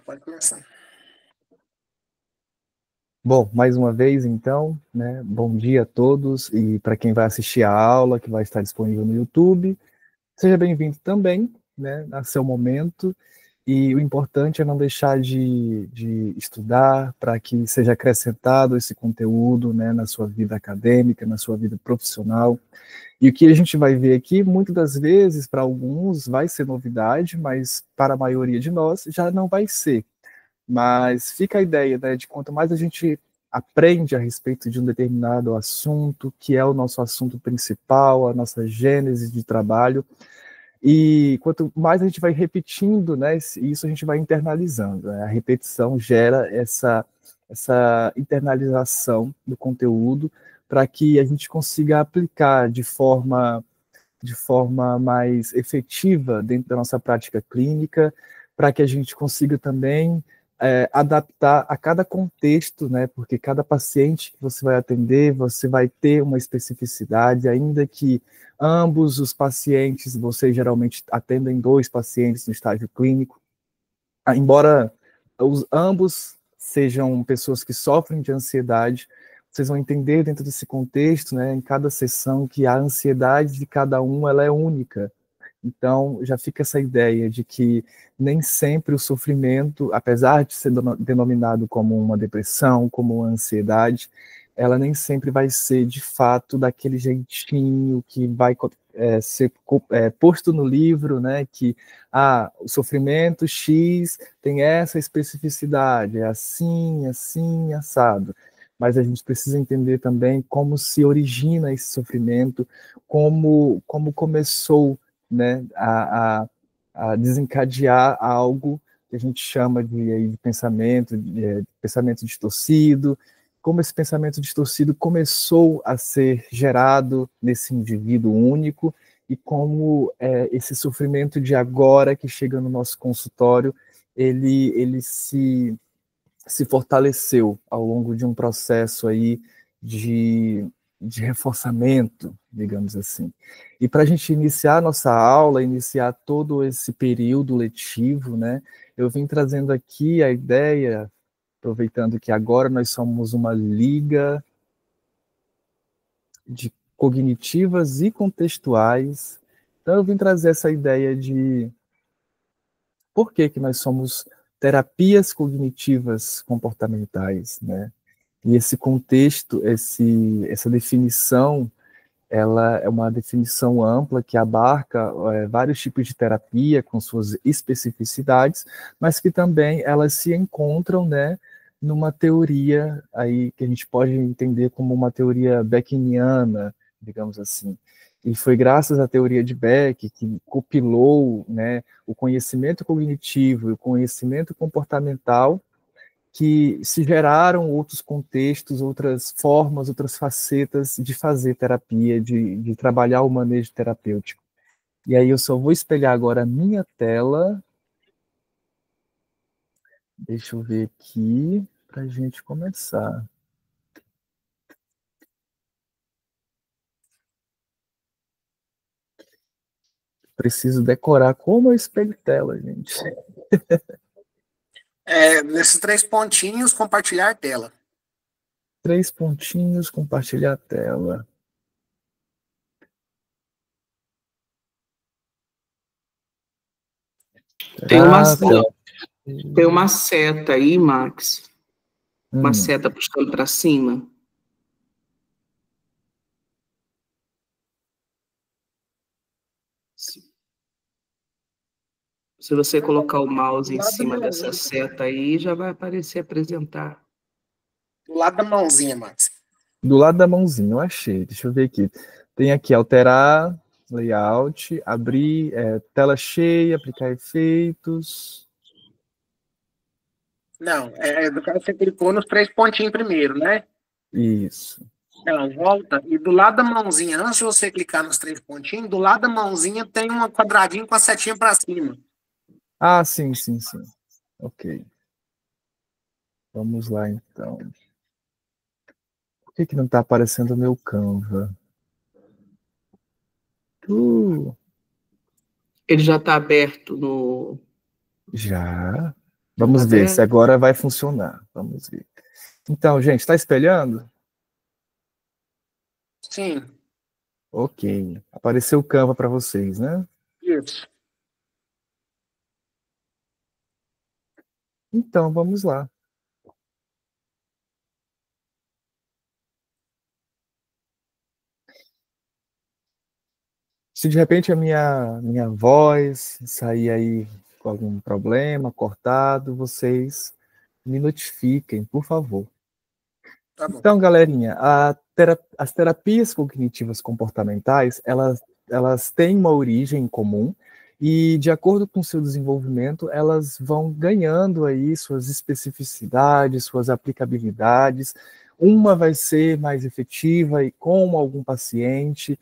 Pode começar. Bom, mais uma vez, então, né? Bom dia a todos e para quem vai assistir a aula, que vai estar disponível no YouTube, seja bem-vindo também, né? A seu momento. E o importante é não deixar de estudar para que seja acrescentado esse conteúdo, né, na sua vida acadêmica, na sua vida profissional. E o que a gente vai ver aqui, muitas das vezes, para alguns vai ser novidade, mas para a maioria de nós já não vai ser. Mas fica a ideia, né, de quanto mais a gente aprende a respeito de um determinado assunto, que é o nosso assunto principal, a nossa gênese de trabalho, e quanto mais a gente vai repetindo, né, isso a gente vai internalizando, né? A repetição gera essa internalização do conteúdo para que a gente consiga aplicar de forma mais efetiva dentro da nossa prática clínica, para que a gente consiga também adaptar a cada contexto, né? Porque cada paciente que você vai atender, você vai ter uma especificidade, ainda que ambos os pacientes, você geralmente atendem 2 pacientes no estágio clínico, embora ambos sejam pessoas que sofrem de ansiedade, vocês vão entender dentro desse contexto, né, em cada sessão, que a ansiedade de cada um ela é única. Então, já fica essa ideia de que nem sempre o sofrimento, apesar de ser denominado como uma depressão, como uma ansiedade, ela nem sempre vai ser, de fato, daquele jeitinho que vai ser posto no livro, né, que o sofrimento X tem essa especificidade, é assim, assim, assado. Mas a gente precisa entender também como se origina esse sofrimento, como começou, né, a desencadear algo que a gente chama de pensamento distorcido, como esse pensamento distorcido começou a ser gerado nesse indivíduo único e como esse sofrimento de agora que chega no nosso consultório, ele se fortaleceu ao longo de um processo aí de reforçamento, digamos assim. E para a gente iniciar a nossa aula, iniciar todo esse período letivo, né, eu vim trazendo aqui a ideia, aproveitando que agora nós somos uma liga de cognitivas e contextuais, então eu vim trazer essa ideia de por que que nós somos terapias cognitivas comportamentais, né? E esse contexto, essa definição, ela é uma definição ampla que abarca vários tipos de terapia com suas especificidades, mas que também elas se encontram, né, numa teoria aí que a gente pode entender como uma teoria beckiniana, digamos assim. E foi graças à teoria de Beck que compilou, né, o conhecimento cognitivo e o conhecimento comportamental que se geraram outros contextos, outras formas, outras facetas de fazer terapia, de trabalhar o manejo terapêutico. E aí eu só vou espelhar agora a minha tela. Deixa eu ver aqui para a gente começar. Preciso decorar como eu espelho tela, gente. Nesses 3 pontinhos, compartilhar tela. 3 pontinhos, compartilhar a tela. Tem uma, Tela. tem uma seta aí, Max. Uma seta puxando para cima. Se você colocar o mouse em cima dessa seta aí, já vai aparecer apresentar. Do lado da mãozinha, Max. Do lado da mãozinha, eu achei. Deixa eu ver aqui. Tem aqui alterar, layout, abrir, tela cheia, aplicar efeitos. Não, do cara você clicou nos 3 pontinhos primeiro, né? Isso. Não, volta. E do lado da mãozinha, antes de você clicar nos 3 pontinhos, do lado da mãozinha tem um quadradinho com a setinha para cima. Ah, sim, sim, sim. Ok. Vamos lá, então. Por que não está aparecendo o meu Canva? Ele já está aberto no... Já. Vamos Tá ver vendo? se agora vai funcionar. Vamos ver. Então, gente, está espelhando? Sim, Ok. Apareceu o Canva para vocês, né? isso. Então, vamos lá. Se de repente a minha voz sair aí com algum problema, cortado, vocês me notifiquem, por favor. Tá bom. Então, galerinha, as terapias cognitivas comportamentais, elas têm uma origem comum e, de acordo com o seu desenvolvimento, elas vão ganhando aí suas especificidades, suas aplicabilidades. Uma vai ser mais efetiva e com algum paciente,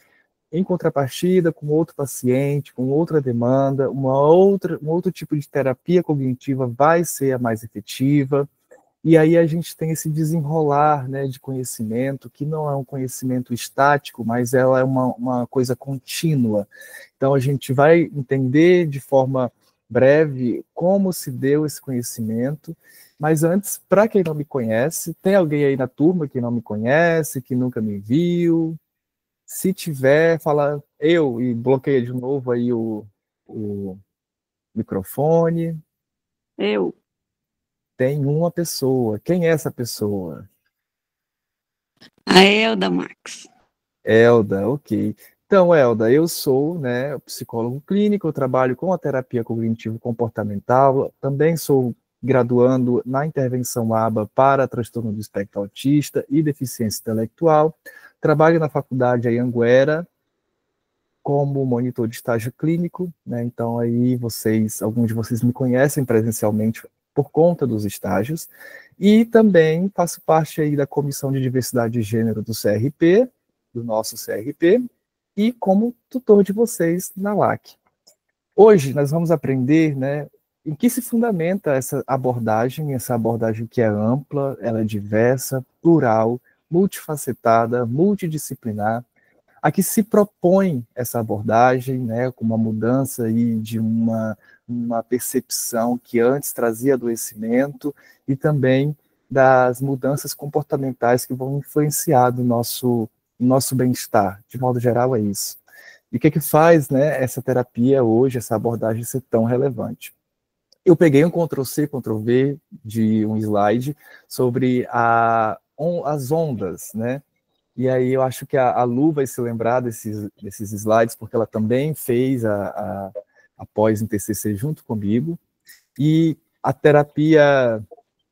em contrapartida, com outro paciente, com outra demanda, um outro tipo de terapia cognitiva vai ser a mais efetiva. E aí a gente tem esse desenrolar, né, de conhecimento, que não é um conhecimento estático, mas ela é uma coisa contínua. Então a gente vai entender de forma breve como se deu esse conhecimento, mas antes, para quem não me conhece, tem alguém aí na turma que não me conhece, que nunca me viu? Se tiver, fala eu e bloqueia de novo aí o microfone. Eu. Tem uma pessoa. Quem é essa pessoa? A Elda, Max. Elda, ok. Então, Elda, eu sou, né, psicólogo clínico, eu trabalho com a terapia cognitivo-comportamental, também sou graduando na intervenção ABA para transtorno do espectro autista e deficiência intelectual, trabalho na faculdade Anhanguera como monitor de estágio clínico, né, então aí alguns de vocês me conhecem presencialmente por conta dos estágios, e também faço parte aí da Comissão de Diversidade de Gênero do CRP, do nosso CRP, e como tutor de vocês na LAC. Hoje nós vamos aprender, né, em que se fundamenta essa abordagem que é ampla, ela é diversa, plural, multifacetada, multidisciplinar, a que se propõe essa abordagem, né, com uma mudança aí de uma percepção que antes trazia adoecimento e também das mudanças comportamentais que vão influenciar do nosso bem-estar. De modo geral, é isso. E o que faz, né, essa terapia hoje, essa abordagem ser tão relevante? Eu peguei um Ctrl+C, Ctrl+V de um slide sobre as ondas, né? E aí eu acho que a Lu vai se lembrar desses slides, porque ela também fez a pós em TCC junto comigo. E a terapia,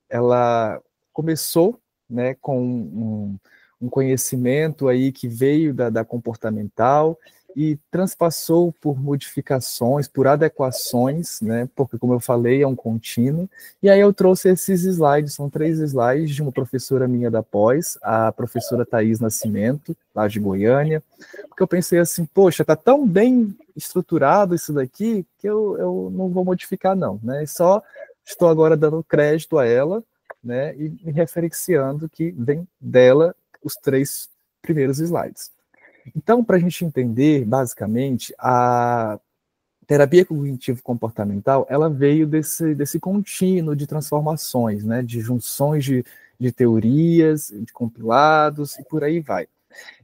ela começou, né, com um conhecimento aí que veio da comportamental e transpassou por modificações, por adequações, né, porque, como eu falei, é um contínuo. E aí eu trouxe esses slides, são 3 slides de uma professora minha da pós, a professora Thaís Nascimento, lá de Goiânia, porque eu pensei assim, poxa, tá tão bem estruturado isso daqui que eu não vou modificar não, né, só estou agora dando crédito a ela, né, e me referenciando que vem dela os 3 primeiros slides. Então, para a gente entender, basicamente, a terapia cognitivo-comportamental, ela veio desse contínuo de transformações, né, de junções de teorias, de compilados, e por aí vai.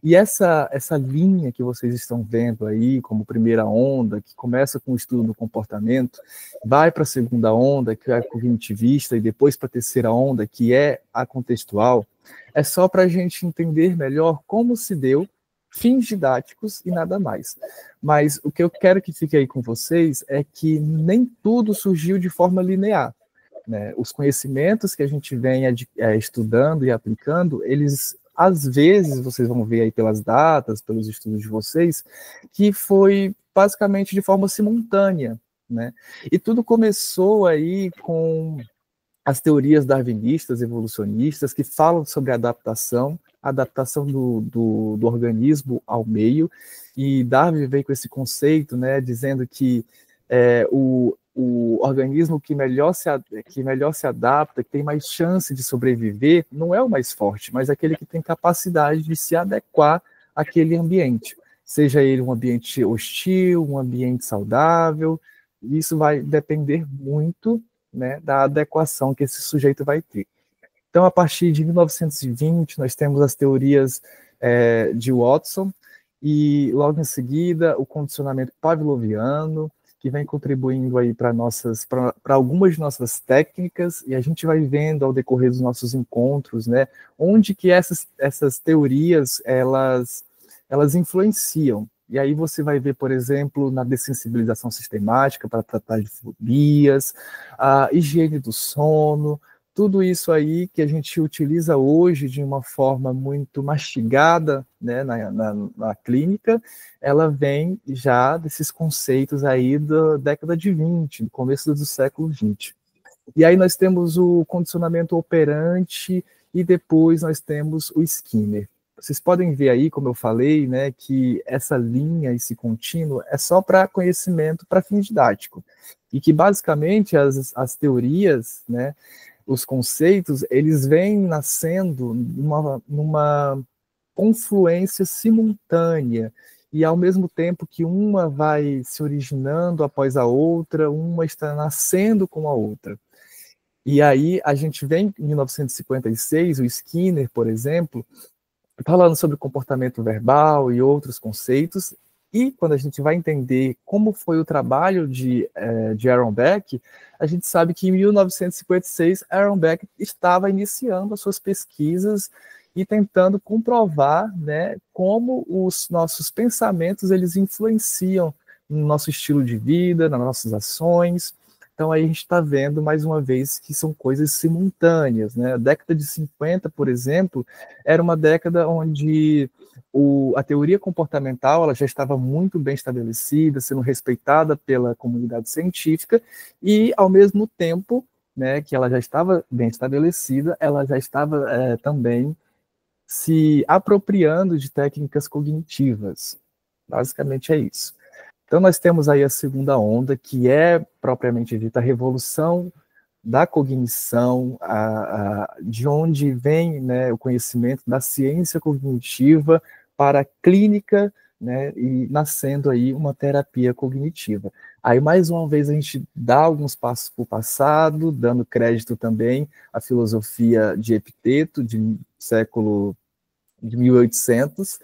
E essa linha que vocês estão vendo aí, como primeira onda, que começa com o estudo do comportamento, vai para a segunda onda, que é a cognitivista, e depois para a terceira onda, que é a contextual, é só para a gente entender melhor como se deu, fins didáticos e nada mais. Mas o que eu quero que fique aí com vocês é que nem tudo surgiu de forma linear, né? Os conhecimentos que a gente vem estudando e aplicando, eles, às vezes, vocês vão ver aí pelas datas, pelos estudos de vocês, que foi basicamente de forma simultânea, né? E tudo começou aí com as teorias darwinistas, evolucionistas, que falam sobre adaptação do organismo ao meio, e Darwin veio com esse conceito, né, dizendo que o organismo que melhor se adapta, que tem mais chance de sobreviver, não é o mais forte, mas aquele que tem capacidade de se adequar àquele ambiente, seja ele um ambiente hostil, um ambiente saudável. Isso vai depender muito né, da adequação que esse sujeito vai ter. Então, a partir de 1920, nós temos as teorias de Watson, e logo em seguida o condicionamento pavloviano, que vem contribuindo aí para algumas de nossas técnicas, e a gente vai vendo ao decorrer dos nossos encontros, né, onde que essas teorias elas influenciam. E aí você vai ver, por exemplo, na dessensibilização sistemática para tratar de fobias, a higiene do sono, tudo isso aí que a gente utiliza hoje de uma forma muito mastigada, né, na clínica, ela vem já desses conceitos aí da década de 20, do começo do século 20. E aí nós temos o condicionamento operante e depois nós temos o Skinner. Vocês podem ver aí, como eu falei, né, que essa linha, esse contínuo, é só para conhecimento, para fim didático. E que, basicamente, as teorias, né, os conceitos, eles vêm nascendo numa confluência simultânea, e ao mesmo tempo que uma vai se originando após a outra, uma está nascendo com a outra. E aí a gente vem em 1956, o Skinner, por exemplo, falando sobre comportamento verbal e outros conceitos, e quando a gente vai entender como foi o trabalho de Aaron Beck, a gente sabe que em 1956 Aaron Beck estava iniciando as suas pesquisas e tentando comprovar, né, como os nossos pensamentos eles influenciam no nosso estilo de vida, nas nossas ações. Então aí a gente está vendo mais uma vez que são coisas simultâneas, né? A década de 50, por exemplo, era uma década onde a teoria comportamental ela já estava muito bem estabelecida, sendo respeitada pela comunidade científica, e ao mesmo tempo, né, que ela já estava bem estabelecida, ela já estava também se apropriando de técnicas cognitivas. Basicamente é isso. Então nós temos aí a segunda onda, que é propriamente dita a revolução da cognição, de onde vem, né, o conhecimento da ciência cognitiva para a clínica, né, e nascendo aí uma terapia cognitiva. Aí, mais uma vez, a gente dá alguns passos para o passado, dando crédito também à filosofia de Epiteto, século de 1800,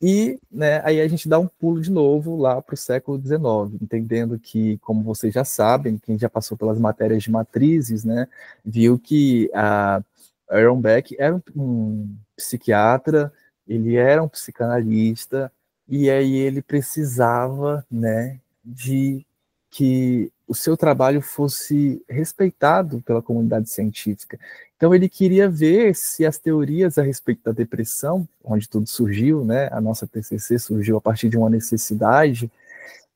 e, né, aí a gente dá um pulo de novo lá para o século XIX, entendendo que, como vocês já sabem, quem já passou pelas matérias de matrizes, né, viu que a Aaron Beck era um psiquiatra, ele era um psicanalista, e aí ele precisava, né, de que o seu trabalho fosse respeitado pela comunidade científica. Então ele queria ver se as teorias a respeito da depressão, onde tudo surgiu, né, a nossa TCC surgiu a partir de uma necessidade,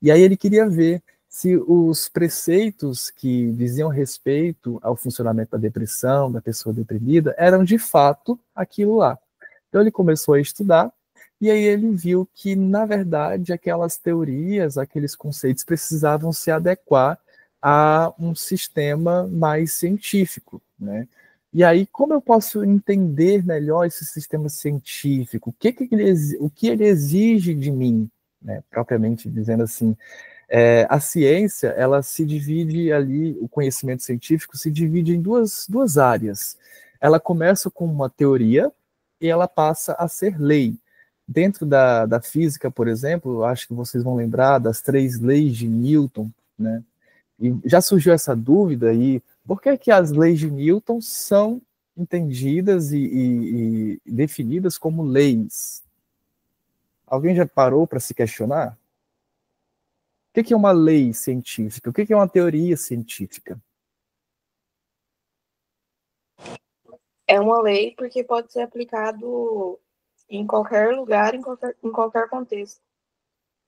e aí ele queria ver se os preceitos que diziam respeito ao funcionamento da depressão, da pessoa deprimida, eram de fato aquilo lá. Então ele começou a estudar, e aí ele viu que, na verdade, aquelas teorias, aqueles conceitos precisavam se adequar a um sistema mais científico, né? E aí, como eu posso entender melhor esse sistema científico? O que ele exige de mim, né? Propriamente dizendo assim, a ciência, ela se divide ali, o conhecimento científico se divide em duas áreas. Ela começa com uma teoria e ela passa a ser lei. Dentro da física, por exemplo, acho que vocês vão lembrar das 3 leis de Newton, né? E já surgiu essa dúvida aí, por que as leis de Newton são entendidas e definidas como leis? Alguém já parou para se questionar? O que é uma lei científica? O que é uma teoria científica? É uma lei porque pode ser aplicado em qualquer lugar, em qualquer contexto.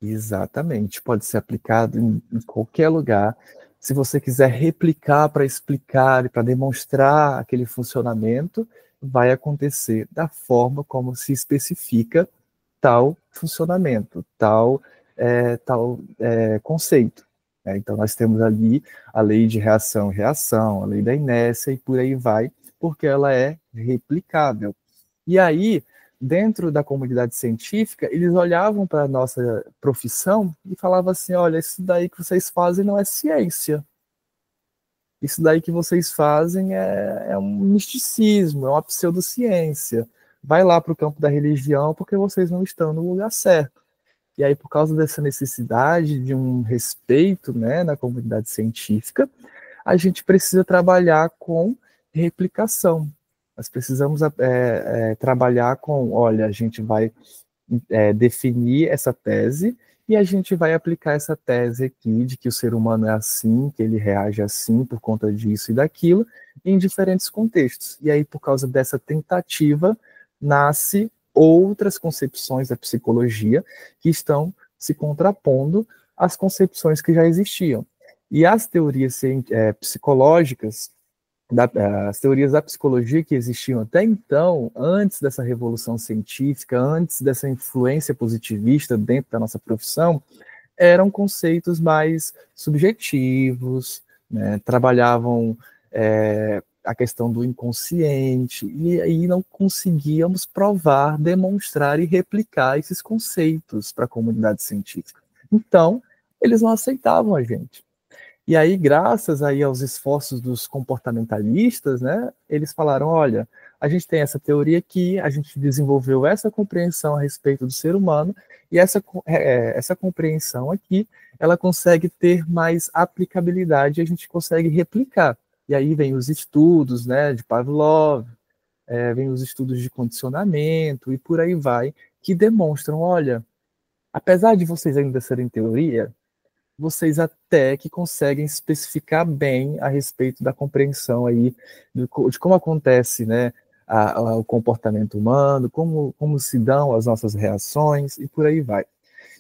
Exatamente, pode ser aplicado em qualquer lugar. Se você quiser replicar para explicar e para demonstrar aquele funcionamento, vai acontecer da forma como se especifica tal funcionamento, tal conceito. Né? Então, nós temos ali a lei de reação e reação, a lei da inércia e por aí vai, porque ela é replicável. E aí, dentro da comunidade científica, eles olhavam para a nossa profissão e falavam assim, olha, isso daí que vocês fazem não é ciência. isso daí que vocês fazem é um misticismo, é uma pseudociência. Vai lá para o campo da religião porque vocês não estão no lugar certo. E aí, por causa dessa necessidade de um respeito, né, na comunidade científica, a gente precisa trabalhar com replicação. Nós precisamos trabalhar com, olha, a gente vai definir essa tese e a gente vai aplicar essa tese aqui de que o ser humano é assim, que ele reage assim por conta disso e daquilo, em diferentes contextos. E aí, por causa dessa tentativa, nasce outras concepções da psicologia que estão se contrapondo às concepções que já existiam. E as teorias psicológicas, as teorias da psicologia que existiam até então, antes dessa revolução científica, antes dessa influência positivista dentro da nossa profissão, eram conceitos mais subjetivos, né, trabalhavam a questão do inconsciente, e aí não conseguíamos provar, demonstrar e replicar esses conceitos para a comunidade científica. Então, eles não aceitavam a gente. E aí, graças aí aos esforços dos comportamentalistas, né, eles falaram, olha, a gente tem essa teoria aqui, a gente desenvolveu essa compreensão a respeito do ser humano, e essa compreensão aqui, ela consegue ter mais aplicabilidade, e a gente consegue replicar. E aí vem os estudos, né, de Pavlov, vem os estudos de condicionamento e por aí vai, que demonstram, olha, apesar de vocês ainda serem teoria, vocês até que conseguem especificar bem a respeito da compreensão aí de como acontece, né, o comportamento humano, como se dão as nossas reações e por aí vai.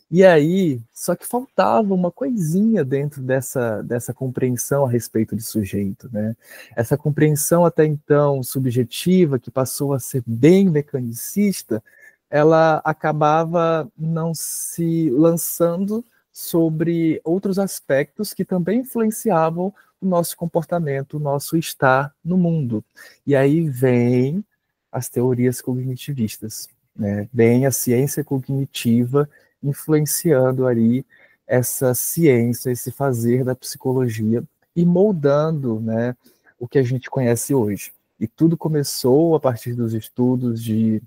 E aí, só que faltava uma coisinha dentro dessa compreensão a respeito de sujeito, né? Essa compreensão até então subjetiva, que passou a ser bem mecanicista, ela acabava não se lançando sobre outros aspectos que também influenciavam o nosso comportamento, o nosso estar no mundo. E aí vem as teorias cognitivistas, né? Vem a ciência cognitiva influenciando ali essa ciência, esse fazer da psicologia e moldando, né, o que a gente conhece hoje. E tudo começou a partir dos estudos de...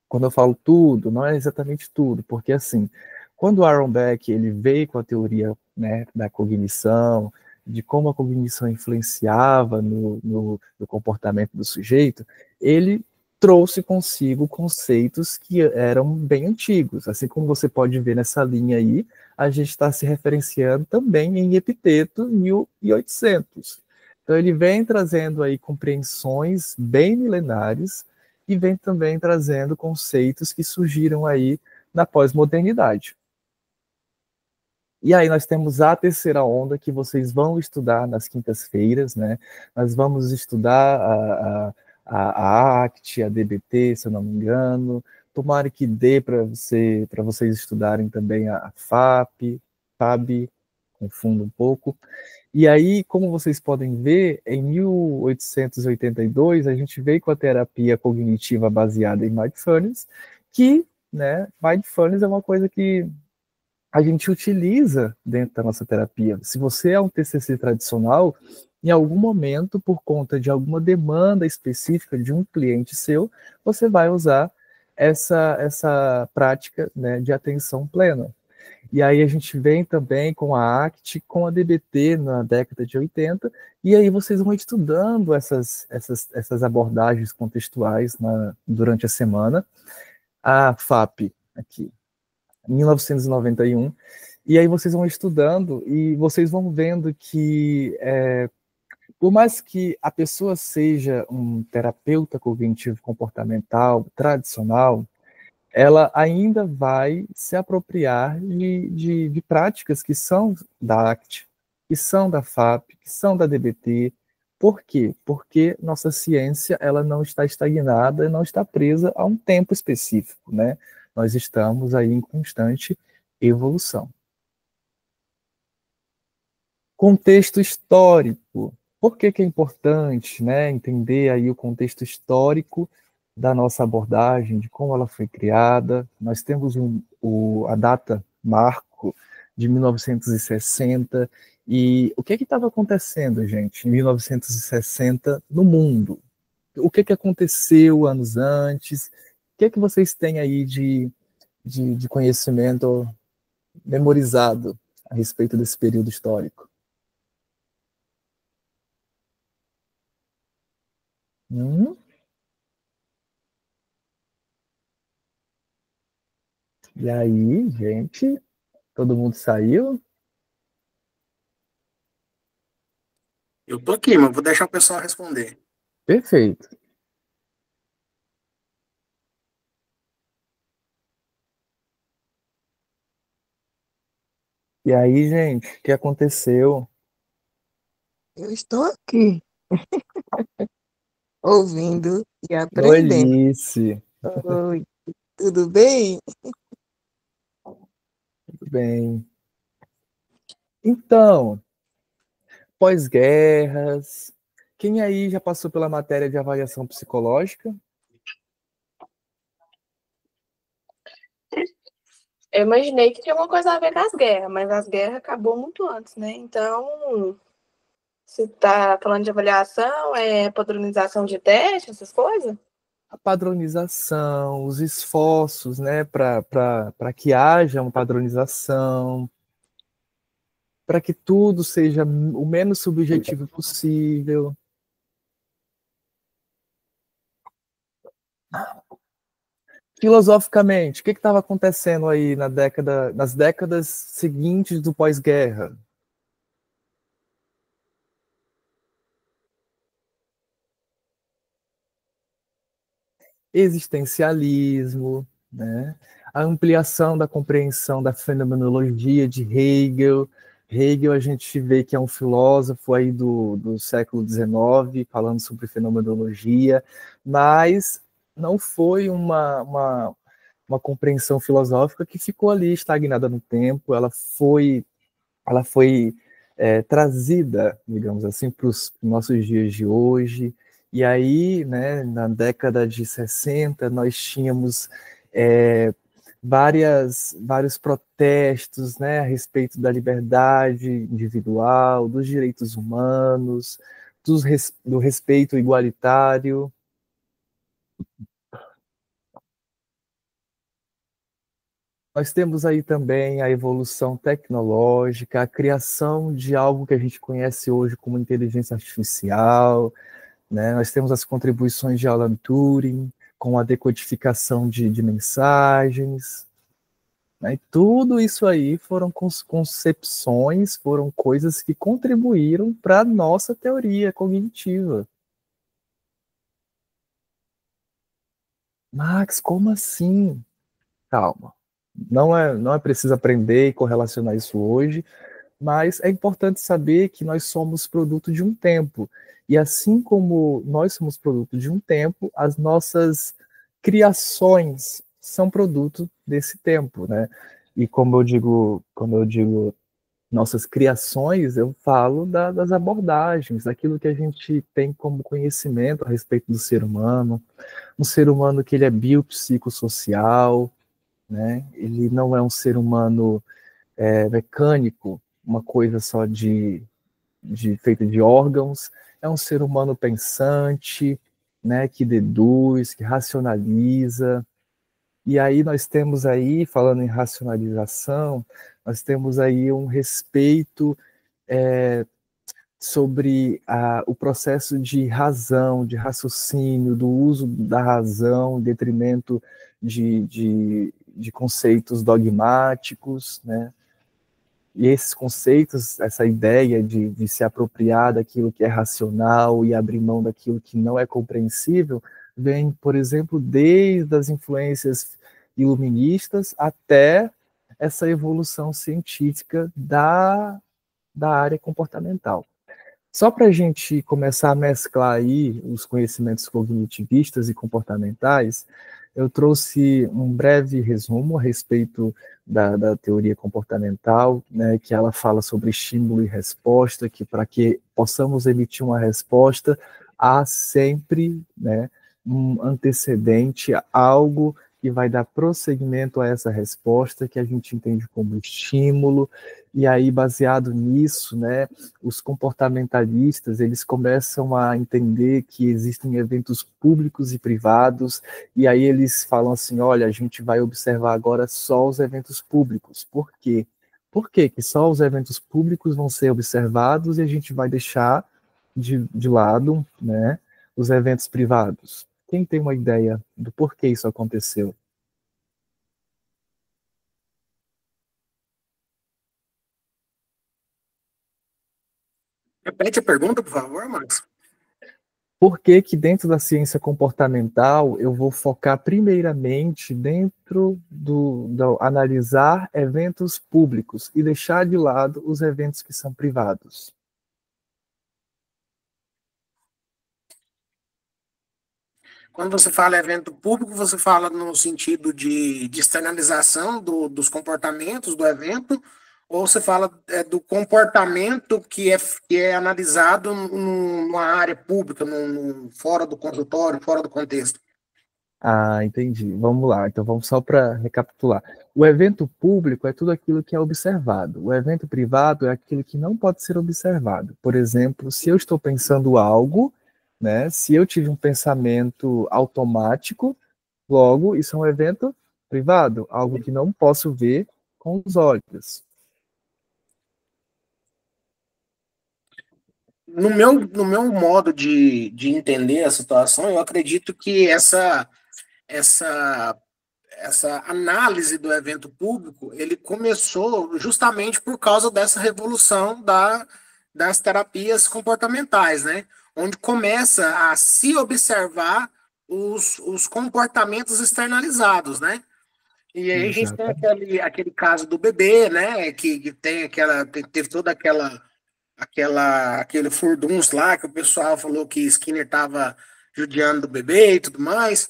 Quando eu falo tudo, não é exatamente tudo, porque assim, quando o Aaron Beck ele veio com a teoria, né, da cognição, de como a cognição influenciava no comportamento do sujeito, ele trouxe consigo conceitos que eram bem antigos. Assim como você pode ver nessa linha aí, a gente está se referenciando também em Epiteto 1800. Então ele vem trazendo aí compreensões bem milenares e vem também trazendo conceitos que surgiram aí na pós-modernidade. E aí nós temos a terceira onda que vocês vão estudar nas quintas-feiras, né? Nós vamos estudar a ACT, a DBT, se eu não me engano. Tomara que dê para vocês estudarem também a FAB, confundo um pouco. E aí, como vocês podem ver, em 1882, a gente veio com a terapia cognitiva baseada em Mindfulness, que, né, Mindfulness é uma coisa que a gente utiliza dentro da nossa terapia. Se você é um TCC tradicional, em algum momento, por conta de alguma demanda específica de um cliente seu, você vai usar essa prática, né, de atenção plena. E aí a gente vem também com a ACT, com a DBT na década de 80, e aí vocês vão estudando essas abordagens contextuais durante a semana. A FAP, aqui, 1991, e aí vocês vão estudando e vocês vão vendo que por mais que a pessoa seja um terapeuta cognitivo comportamental tradicional, ela ainda vai se apropriar de práticas que são da ACT, que são da FAP, que são da DBT. Por quê? Porque nossa ciência ela não está estagnada, não está presa a um tempo específico, né? Nós estamos aí em constante evolução. Contexto histórico. Por que é importante, né, entender aí o contexto histórico da nossa abordagem, de como ela foi criada? Nós temos a data marco de 1960, E o que estava acontecendo, gente, em 1960 no mundo? O que aconteceu anos antes? O que vocês têm aí de conhecimento memorizado a respeito desse período histórico? E aí, gente, todo mundo saiu? Eu tô aqui, mas vou deixar o pessoal responder. Perfeito. E aí, gente, o que aconteceu? Eu estou aqui, ouvindo e aprendendo. Olice, Oi, tudo bem? tudo bem. Então, pós-guerras, quem aí já passou pela matéria de avaliação psicológica? Eu imaginei que tinha alguma coisa a ver com as guerras, mas as guerras acabou muito antes, né? Então, se tá falando de avaliação, é padronização de teste, essas coisas? A padronização, os esforços, né, para que haja uma padronização, para que tudo seja o menos subjetivo possível. Filosoficamente, o que estava acontecendo aí nas décadas seguintes do pós-guerra? Existencialismo, né? A ampliação da compreensão da fenomenologia de Hegel. Hegel, a gente vê que é um filósofo aí do século XIX, falando sobre fenomenologia, mas não foi uma compreensão filosófica que ficou ali estagnada no tempo, ela foi trazida, digamos assim, para os nossos dias de hoje. E aí, né, na década de 60, nós tínhamos vários protestos, né, a respeito da liberdade individual, dos direitos humanos, do respeito igualitário. Nós temos aí também a evolução tecnológica, a criação de algo que a gente conhece hoje como inteligência artificial, né? Nós temos as contribuições de Alan Turing, com a decodificação de mensagens, né? E tudo isso aí foram concepções, foram coisas que contribuíram para a nossa teoria cognitiva. Max, como assim? Calma. Não é preciso aprender e correlacionar isso hoje, mas é importante saber que nós somos produto de um tempo. E assim como nós somos produto de um tempo, as nossas criações são produto desse tempo, né? E quando eu digo nossas criações, eu falo das abordagens, daquilo que a gente tem como conhecimento a respeito do ser humano, um ser humano que ele é biopsicossocial, né? Ele não é um ser humano mecânico, uma coisa só feita de órgãos, é um ser humano pensante, né, que deduz, que racionaliza. E aí nós temos aí, falando em racionalização, nós temos aí um respeito sobre o processo de razão, de raciocínio, do uso da razão em detrimento de conceitos dogmáticos, né? E esses conceitos, essa ideia de se apropriar daquilo que é racional e abrir mão daquilo que não é compreensível, vem, por exemplo, desde as influências iluministas até essa evolução científica da área comportamental. Só para a gente começar a mesclar aí os conhecimentos cognitivistas e comportamentais, eu trouxe um breve resumo a respeito da teoria comportamental, né, que ela fala sobre estímulo e resposta, que para que possamos emitir uma resposta, há sempre, né, um antecedente, algo que vai dar prosseguimento a essa resposta que a gente entende como estímulo, e aí, baseado nisso, né, os comportamentalistas, eles começam a entender que existem eventos públicos e privados, e aí eles falam assim, olha, a gente vai observar agora só os eventos públicos. Por quê? Por que que só os eventos públicos vão ser observados e a gente vai deixar de lado, né, os eventos privados? Quem tem uma ideia do porquê isso aconteceu? Repete a pergunta, por favor, Max. Por que que dentro da ciência comportamental eu vou focar primeiramente dentro do analisar eventos públicos e deixar de lado os eventos que são privados? Quando você fala evento público, você fala no sentido de externalização dos comportamentos do evento, ou você fala do comportamento que é analisado numa área pública, fora do consultório, fora do contexto? Ah, entendi. Vamos lá. Então vamos só para recapitular. O evento público é tudo aquilo que é observado. O evento privado é aquilo que não pode ser observado. Por exemplo, se eu estou pensando algo, né? Se eu tive um pensamento automático, logo isso é um evento privado, algo que não posso ver com os olhos. No meu modo de entender a situação, eu acredito que essa análise do evento público, ele começou justamente por causa dessa revolução das terapias comportamentais, né? Onde começa a se observar os comportamentos externalizados, né? E aí a gente tem aquele caso do bebê, né? Que teve toda aquele furdunço lá que o pessoal falou que Skinner estava judiando do bebê e tudo mais.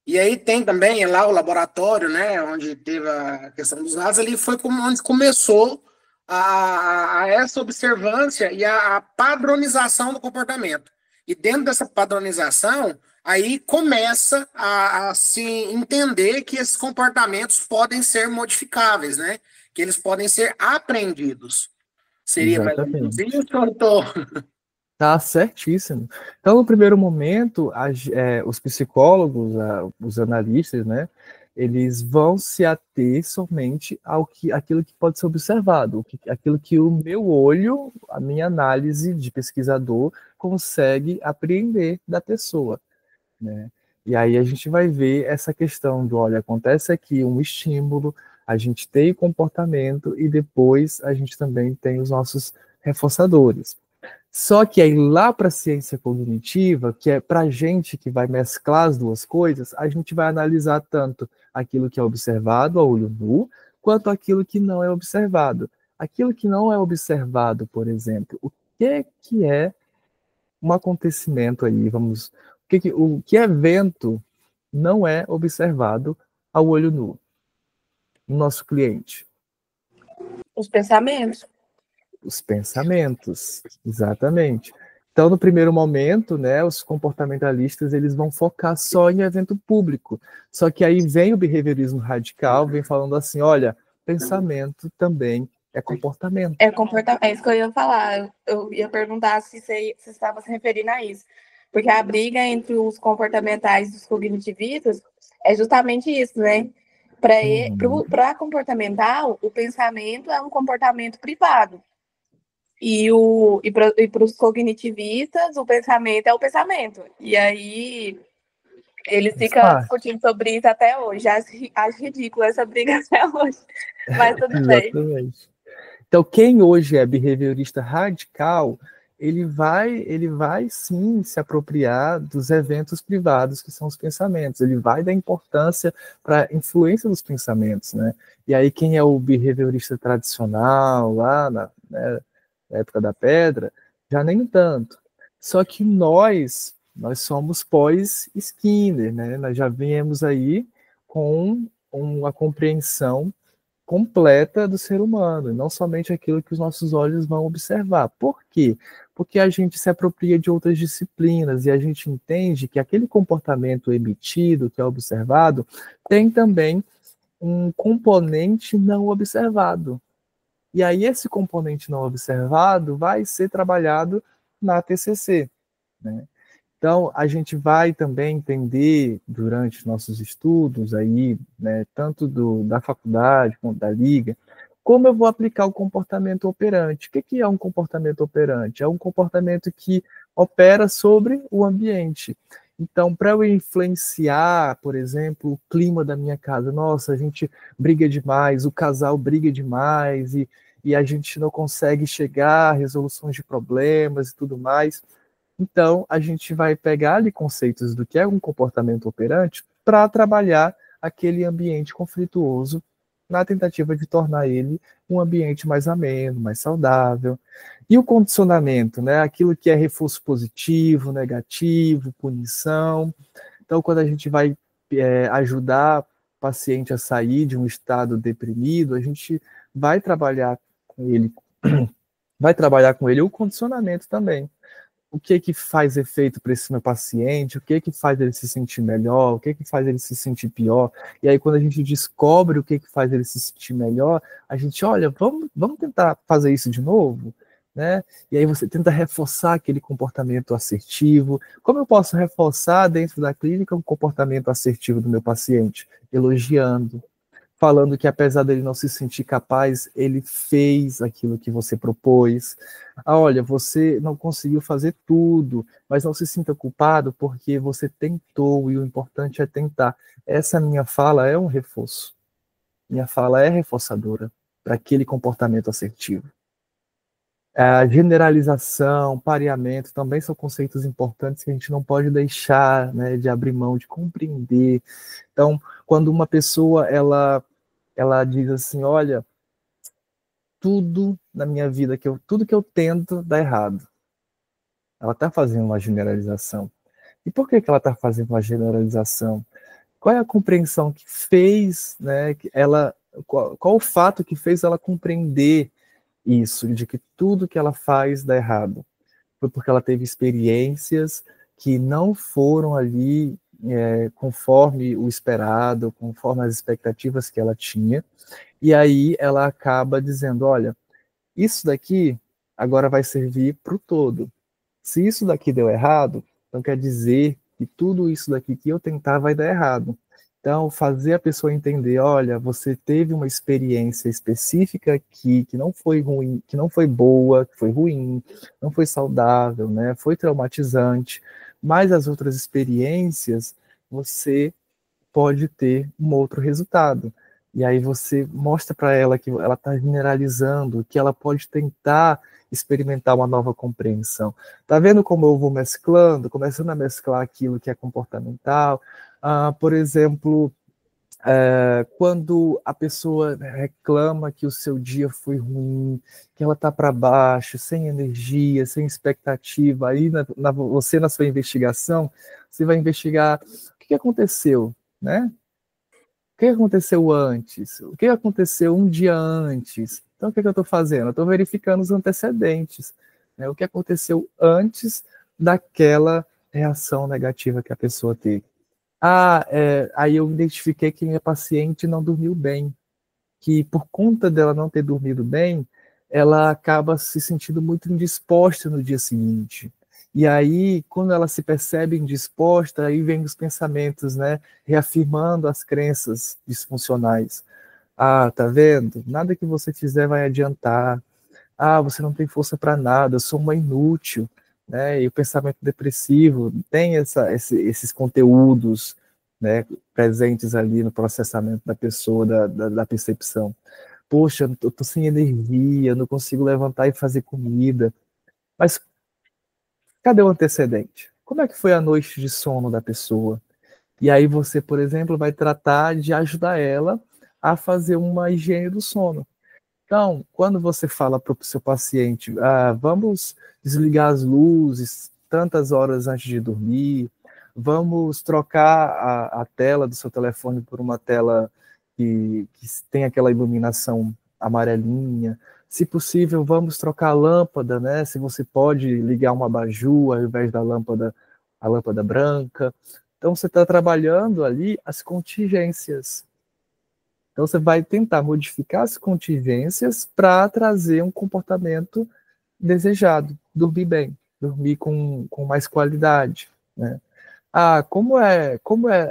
E aí tem também lá o laboratório, né, onde teve a questão dos dados, ali foi onde começou a essa observância e a padronização do comportamento. E dentro dessa padronização, aí começa a se entender que esses comportamentos podem ser modificáveis, né, que eles podem ser aprendidos. Seria mais ou menos isso, ou eu tô... Tá certíssimo. Então, no primeiro momento, os psicólogos, os analistas, né, eles vão se ater somente àquilo que pode ser observado, aquilo que o meu olho, a minha análise de pesquisador, consegue apreender da pessoa, né? E aí a gente vai ver essa questão do, olha, acontece aqui um estímulo, a gente tem o comportamento e depois a gente também tem os nossos reforçadores. Só que aí lá para a ciência cognitiva, que é para a gente que vai mesclar as duas coisas, a gente vai analisar tanto aquilo que é observado a olho nu, quanto aquilo que não é observado. Aquilo que não é observado, por exemplo, o que é um acontecimento aí, o que evento não é observado ao olho nu no nosso cliente? Os pensamentos. Os pensamentos, exatamente. Então, no primeiro momento, né, os comportamentalistas eles vão focar só em evento público. Só que aí vem o behaviorismo radical, vem falando assim, olha, pensamento também é comportamento. É comportamento, é isso que eu ia falar. Eu ia perguntar se você estava se referindo a isso. Porque a briga entre os comportamentais e os cognitivistas é justamente isso, né? Para comportamental, o pensamento é um comportamento privado. E para os cognitivistas, o pensamento é o pensamento. E aí eles ficam discutindo sobre isso até hoje. Acho ridículo essa briga até hoje. Mas tudo bem. Então, quem hoje é behaviorista radical, ele vai sim se apropriar dos eventos privados, que são os pensamentos. Ele vai dar importância para a influência dos pensamentos, né? E aí, quem é o behaviorista tradicional, lá na época da pedra, já nem tanto. Só que nós somos pós-Skinner, né? Nós já viemos aí com uma compreensão completa do ser humano, não somente aquilo que os nossos olhos vão observar. Por quê? Porque a gente se apropria de outras disciplinas e a gente entende que aquele comportamento emitido, que é observado, tem também um componente não observado. E aí esse componente não observado vai ser trabalhado na TCC, né? Então, a gente vai também entender, durante nossos estudos, aí, né, tanto da faculdade quanto da liga, como eu vou aplicar o comportamento operante. O que é um comportamento operante? É um comportamento que opera sobre o ambiente. Então, para eu influenciar, por exemplo, o clima da minha casa, nossa, a gente briga demais, o casal briga demais, e a gente não consegue chegar a resoluções de problemas e tudo mais. Então, a gente vai pegar ali conceitos do que é um comportamento operante para trabalhar aquele ambiente conflituoso na tentativa de tornar ele um ambiente mais ameno, mais saudável. E o condicionamento, né? Aquilo que é reforço positivo, negativo, punição. Então, quando a gente vai ajudar o paciente a sair de um estado deprimido, a gente vai trabalhar com ele, o condicionamento também. O que faz efeito para esse meu paciente, o que faz ele se sentir melhor, o que faz ele se sentir pior. E aí, quando a gente descobre o que faz ele se sentir melhor, a gente, olha, vamos tentar fazer isso de novo, né? E aí você tenta reforçar aquele comportamento assertivo. Como eu posso reforçar dentro da clínica um comportamento assertivo do meu paciente? Elogiando, falando que apesar dele não se sentir capaz, ele fez aquilo que você propôs. Olha, você não conseguiu fazer tudo, mas não se sinta culpado porque você tentou e o importante é tentar. Essa minha fala é um reforço. Minha fala é reforçadora para aquele comportamento assertivo. A generalização, pareamento, também são conceitos importantes que a gente não pode deixar, né, de abrir mão, de compreender. Então, quando uma pessoa ela diz assim, olha, tudo na minha vida, tudo que eu tento dá errado. Ela está fazendo uma generalização. E por que ela está fazendo uma generalização? Qual é a compreensão que fez, né, qual o fato que fez ela compreender isso, de que tudo que ela faz dá errado? Foi porque ela teve experiências que não foram ali conforme o esperado, conforme as expectativas que ela tinha, e aí ela acaba dizendo, olha, isso daqui agora vai servir para o todo. Se isso daqui deu errado, então quer dizer que tudo isso daqui que eu tentar vai dar errado. Então, fazer a pessoa entender, olha, você teve uma experiência específica aqui que não foi ruim, que não foi boa, que foi ruim, não foi saudável, né? Foi traumatizante, mas as outras experiências você pode ter um outro resultado. E aí você mostra para ela que ela está generalizando, que ela pode tentar experimentar uma nova compreensão. Tá vendo como eu vou mesclando, começando a mesclar aquilo que é comportamental? Por exemplo, quando a pessoa reclama que o seu dia foi ruim, que ela está para baixo, sem energia, sem expectativa, aí você na sua investigação, você vai investigar o que aconteceu, né? O que aconteceu antes? O que aconteceu um dia antes? Então, o que eu estou fazendo? Eu estou verificando os antecedentes, né? O que aconteceu antes daquela reação negativa que a pessoa teve. Aí eu identifiquei que minha paciente não dormiu bem, que por conta dela não ter dormido bem, ela acaba se sentindo muito indisposta no dia seguinte. E aí, quando ela se percebe indisposta, aí vem os pensamentos, né, reafirmando as crenças disfuncionais. Tá vendo? Nada que você fizer vai adiantar. Você não tem força para nada, eu sou uma inútil. Né? E o pensamento depressivo tem esses conteúdos, né, presentes ali no processamento da pessoa, da percepção. Poxa, eu estou sem energia, não consigo levantar e fazer comida. Mas cadê o antecedente? Como é que foi a noite de sono da pessoa? E aí você, por exemplo, vai tratar de ajudar ela a fazer uma higiene do sono. Então, quando você fala para o seu paciente, vamos desligar as luzes tantas horas antes de dormir, vamos trocar a tela do seu telefone por uma tela que tem aquela iluminação amarelinha. Se possível, vamos trocar a lâmpada, né? Se você pode ligar uma abajur ao invés da lâmpada, a lâmpada branca. Então, você está trabalhando ali as contingências. Então, você vai tentar modificar as contingências para trazer um comportamento desejado, dormir bem, dormir com mais qualidade, né? Como é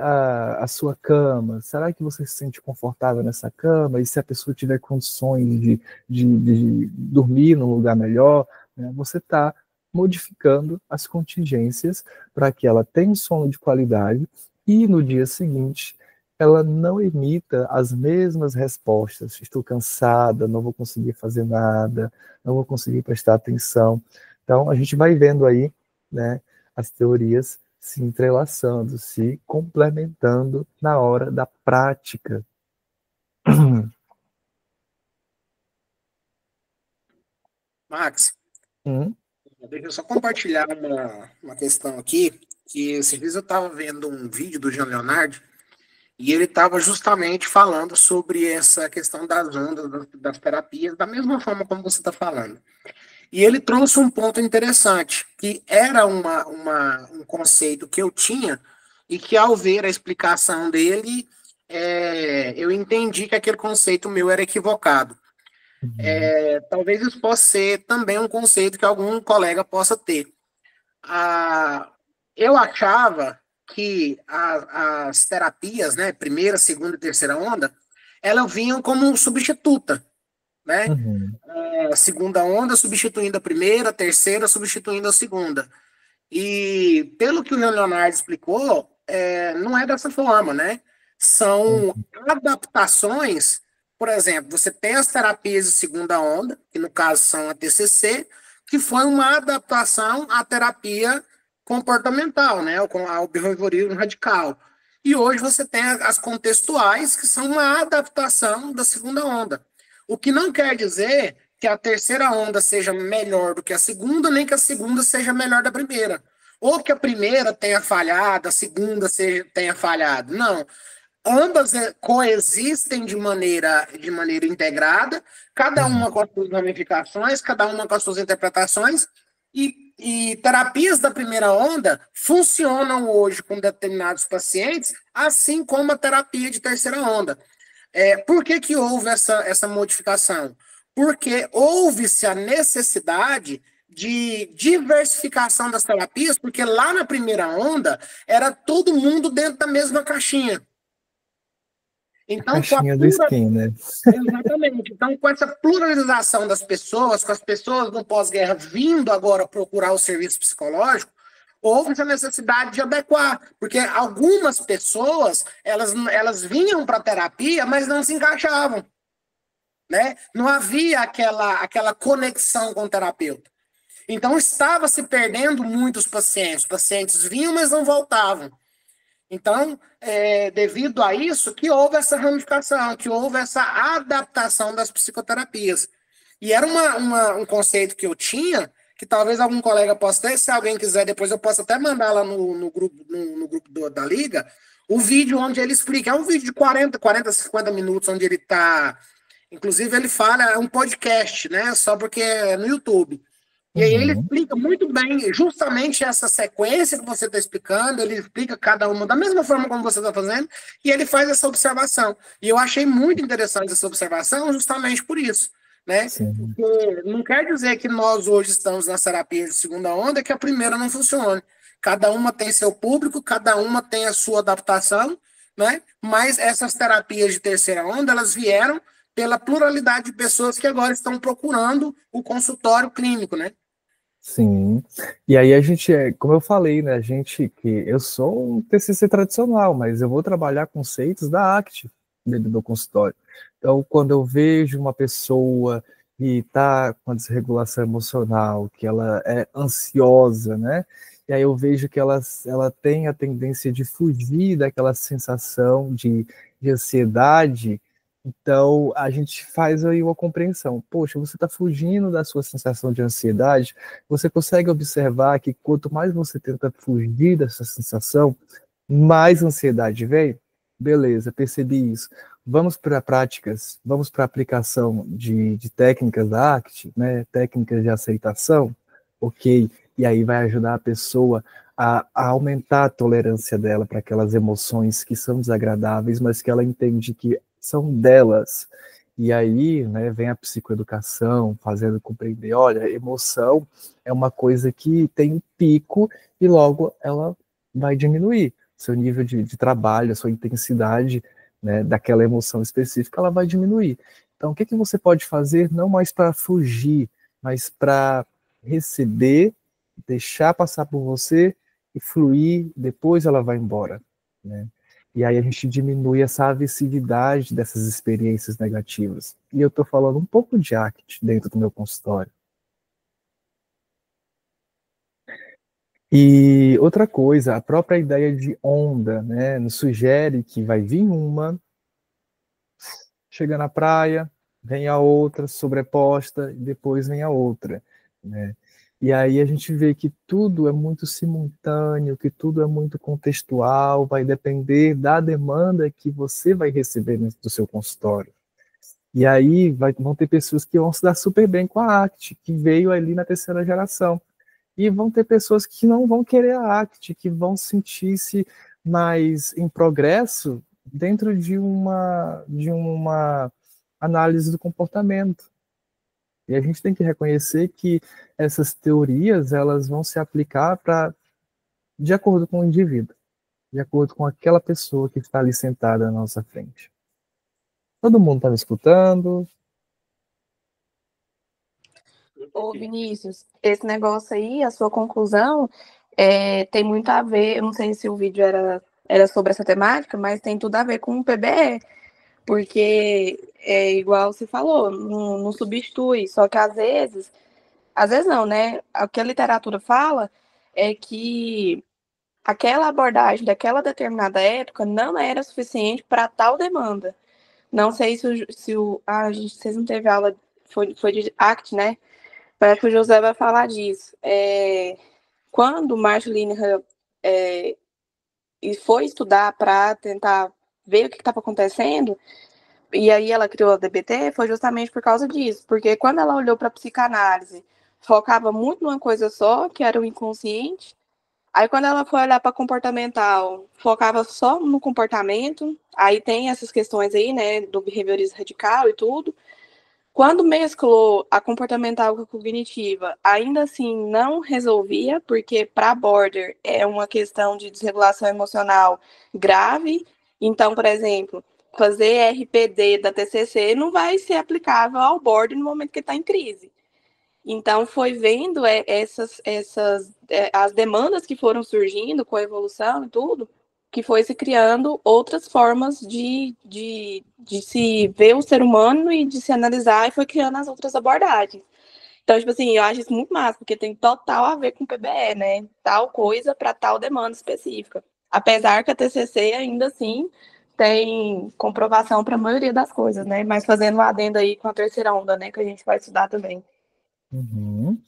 a sua cama? Será que você se sente confortável nessa cama? E se a pessoa tiver condições de dormir num lugar melhor, né, você está modificando as contingências para que ela tenha um sono de qualidade e no dia seguinte ela não emita as mesmas respostas. Estou cansada, não vou conseguir fazer nada, não vou conseguir prestar atenção. Então, a gente vai vendo aí, né, as teorias se entrelaçando, se complementando na hora da prática. Max, deixa eu só compartilhar uma questão aqui, que esses dias eu estava vendo um vídeo do Jean Leonardo, e ele estava justamente falando sobre essa questão das ondas, das terapias, da mesma forma como você está falando. E ele trouxe um ponto interessante, que era um conceito que eu tinha, e que ao ver a explicação dele, eu entendi que aquele conceito meu era equivocado. Talvez isso possa ser também um conceito que algum colega possa ter. Eu achava que as terapias, né, primeira, segunda e terceira onda, elas vinham como substituta, né? A segunda onda substituindo a primeira, a terceira substituindo a segunda. E pelo que o Leonardo explicou, não é dessa forma, né? São adaptações. Por exemplo, você tem as terapias de segunda onda, que no caso são a TCC, que foi uma adaptação à terapia comportamental, né? Ao behaviorismo radical. E hoje você tem as contextuais, que são uma adaptação da segunda onda. O que não quer dizer que a terceira onda seja melhor do que a segunda, nem que a segunda seja melhor da primeira. Ou que a primeira tenha falhado, a segunda tenha falhado. Não. Ambas coexistem de maneira integrada, cada uma com as suas ramificações, cada uma com as suas interpretações, e terapias da primeira onda funcionam hoje com determinados pacientes, assim como a terapia de terceira onda. Por que houve essa modificação? Porque houve-se a necessidade de diversificação das terapias, porque lá na primeira onda era todo mundo dentro da mesma caixinha. Então, caixinha do skin, né? Exatamente. Então, com essa pluralização das pessoas, com as pessoas no pós-guerra vindo agora procurar o serviço psicológico, houve essa necessidade de adequar, porque algumas pessoas, elas vinham para a terapia, mas não se encaixavam, né? Não havia aquela conexão com o terapeuta. Então, estava se perdendo muitos pacientes. Os pacientes vinham, mas não voltavam. Então, devido a isso, que houve essa ramificação, que houve essa adaptação das psicoterapias. E era um conceito que eu tinha, que talvez algum colega possa ter, se alguém quiser, depois eu posso até mandar lá no grupo da Liga, o vídeo onde ele explica. É um vídeo de 40, 50 minutos, onde ele está... Inclusive, ele fala, é um podcast, né? Só porque é no YouTube. E aí ele explica muito bem justamente essa sequência que você está explicando, ele explica cada uma da mesma forma como você está fazendo, e ele faz essa observação. E eu achei muito interessante essa observação justamente por isso, né? Porque não quer dizer que nós hoje estamos nas terapias de segunda onda que a primeira não funcione. Cada uma tem seu público, cada uma tem a sua adaptação, né? Mas essas terapias de terceira onda, elas vieram pela pluralidade de pessoas que agora estão procurando o consultório clínico, né? Sim, e aí a gente, como eu falei, né, eu sou um TCC tradicional, mas eu vou trabalhar conceitos da ACT dentro do meu consultório. Então, quando eu vejo uma pessoa que está com a desregulação emocional, que ela é ansiosa, né, e aí eu vejo que ela tem a tendência de fugir daquela sensação de ansiedade. Então, a gente faz aí uma compreensão. Poxa, você está fugindo da sua sensação de ansiedade, você consegue observar que quanto mais você tenta fugir dessa sensação, mais ansiedade vem? Beleza, percebi isso. vamos para práticas, vamos para a aplicação de técnicas da ACT, né, técnicas de aceitação, ok, e aí vai ajudar a pessoa a aumentar a tolerância dela para aquelas emoções que são desagradáveis, mas que ela entende que são delas. E aí, né, vem a psicoeducação, fazendo compreender, olha, emoção é uma coisa que tem um pico e logo ela vai diminuir. Seu nível de trabalho, a sua intensidade, né, daquela emoção específica, ela vai diminuir. Então, o que você pode fazer, não mais para fugir, mas para receber, deixar passar por você e fluir, depois ela vai embora, né? E aí a gente diminui essa aversividade dessas experiências negativas. E eu estou falando um pouco de ACT dentro do meu consultório. E outra coisa, a própria ideia de onda, né, nos sugere que vai vir uma, chega na praia, vem a outra, sobreposta, e depois vem a outra, né? E aí a gente vê que tudo é muito simultâneo, que tudo é muito contextual, vai depender da demanda que você vai receber dentro do seu consultório. E aí vão ter pessoas que vão se dar super bem com a ACT, que veio ali na terceira geração. E vão ter pessoas que não vão querer a ACT, que vão sentir-se mais em progresso dentro de uma análise do comportamento. E a gente tem que reconhecer que essas teorias, elas vão se aplicar de acordo com o indivíduo, de acordo com aquela pessoa que está ali sentada na nossa frente. Todo mundo está me escutando? Ô, Vinícius, esse negócio aí, a sua conclusão, tem muito a ver, eu não sei se o vídeo era sobre essa temática, mas tem tudo a ver com o PBE, porque é igual você falou, não substitui, só que às vezes não, né? O que a literatura fala é que aquela abordagem daquela determinada época não era suficiente para tal demanda. Não sei vocês não teve aula, foi de ACT, né? Parece que o José vai falar disso. Quando Marshall Linehan foi estudar para tentar ver o que estava acontecendo, e aí ela criou a DBT, foi justamente por causa disso. Porque quando ela olhou para a psicanálise, focava muito numa coisa só, que era o inconsciente. Aí quando ela foi olhar para comportamental, focava só no comportamento. Aí tem essas questões aí, né, do behaviorismo radical e tudo. Quando mesclou a comportamental com a cognitiva, ainda assim não resolvia, porque para border é uma questão de desregulação emocional grave. Então, por exemplo, fazer RPD da TCC não vai ser aplicável ao border no momento que está em crise. Então, foi vendo as demandas que foram surgindo com a evolução e tudo, que foi se criando outras formas de se ver o ser humano e de se analisar, e foi criando as outras abordagens. Então, tipo assim, eu acho isso muito massa, porque tem total a ver com o PBE, né? Tal coisa para tal demanda específica. Apesar que a TCC, ainda assim, tem comprovação para a maioria das coisas, né? Mas fazendo um adendo aí com a terceira onda, né? Que a gente vai estudar também. Uhum.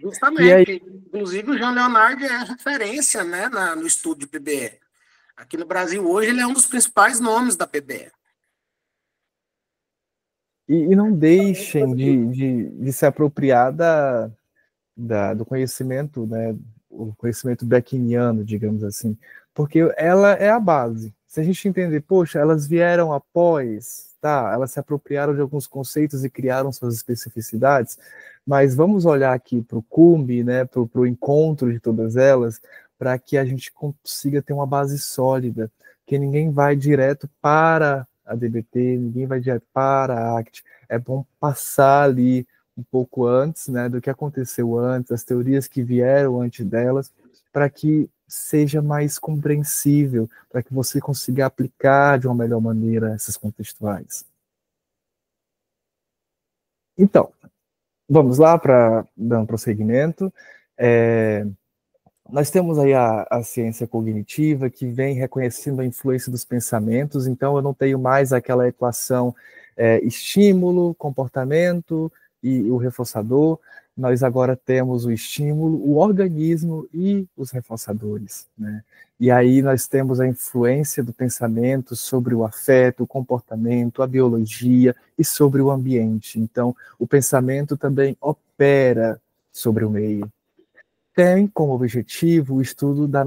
Justamente. Inclusive, o Jean Leonard é referência, né, no estudo de PBE. Aqui no Brasil, hoje, ele é um dos principais nomes da PBE. E não deixem de se apropriar do conhecimento, né, o conhecimento beckiniano, digamos assim, porque ela é a base. Se a gente entender, poxa, elas vieram após, tá, elas se apropriaram de alguns conceitos e criaram suas especificidades, mas vamos olhar aqui para o cume, né, para o encontro de todas elas, para que a gente consiga ter uma base sólida, que ninguém vai direto para a DBT, ninguém vai direto para a ACT. É bom passar ali um pouco antes, né, do que aconteceu antes, as teorias que vieram antes delas, para que seja mais compreensível, para que você consiga aplicar de uma melhor maneira essas contextuais. Então, vamos lá para dar um prosseguimento. Nós temos aí a ciência cognitiva, que vem reconhecendo a influência dos pensamentos, então eu não tenho mais aquela equação estímulo, comportamento e o reforçador. nós agora temos o estímulo, o organismo e os reforçadores, né? E aí nós temos a influência do pensamento sobre o afeto, o comportamento, a biologia e sobre o ambiente. Então, o pensamento também opera sobre o meio. Tem como objetivo o estudo da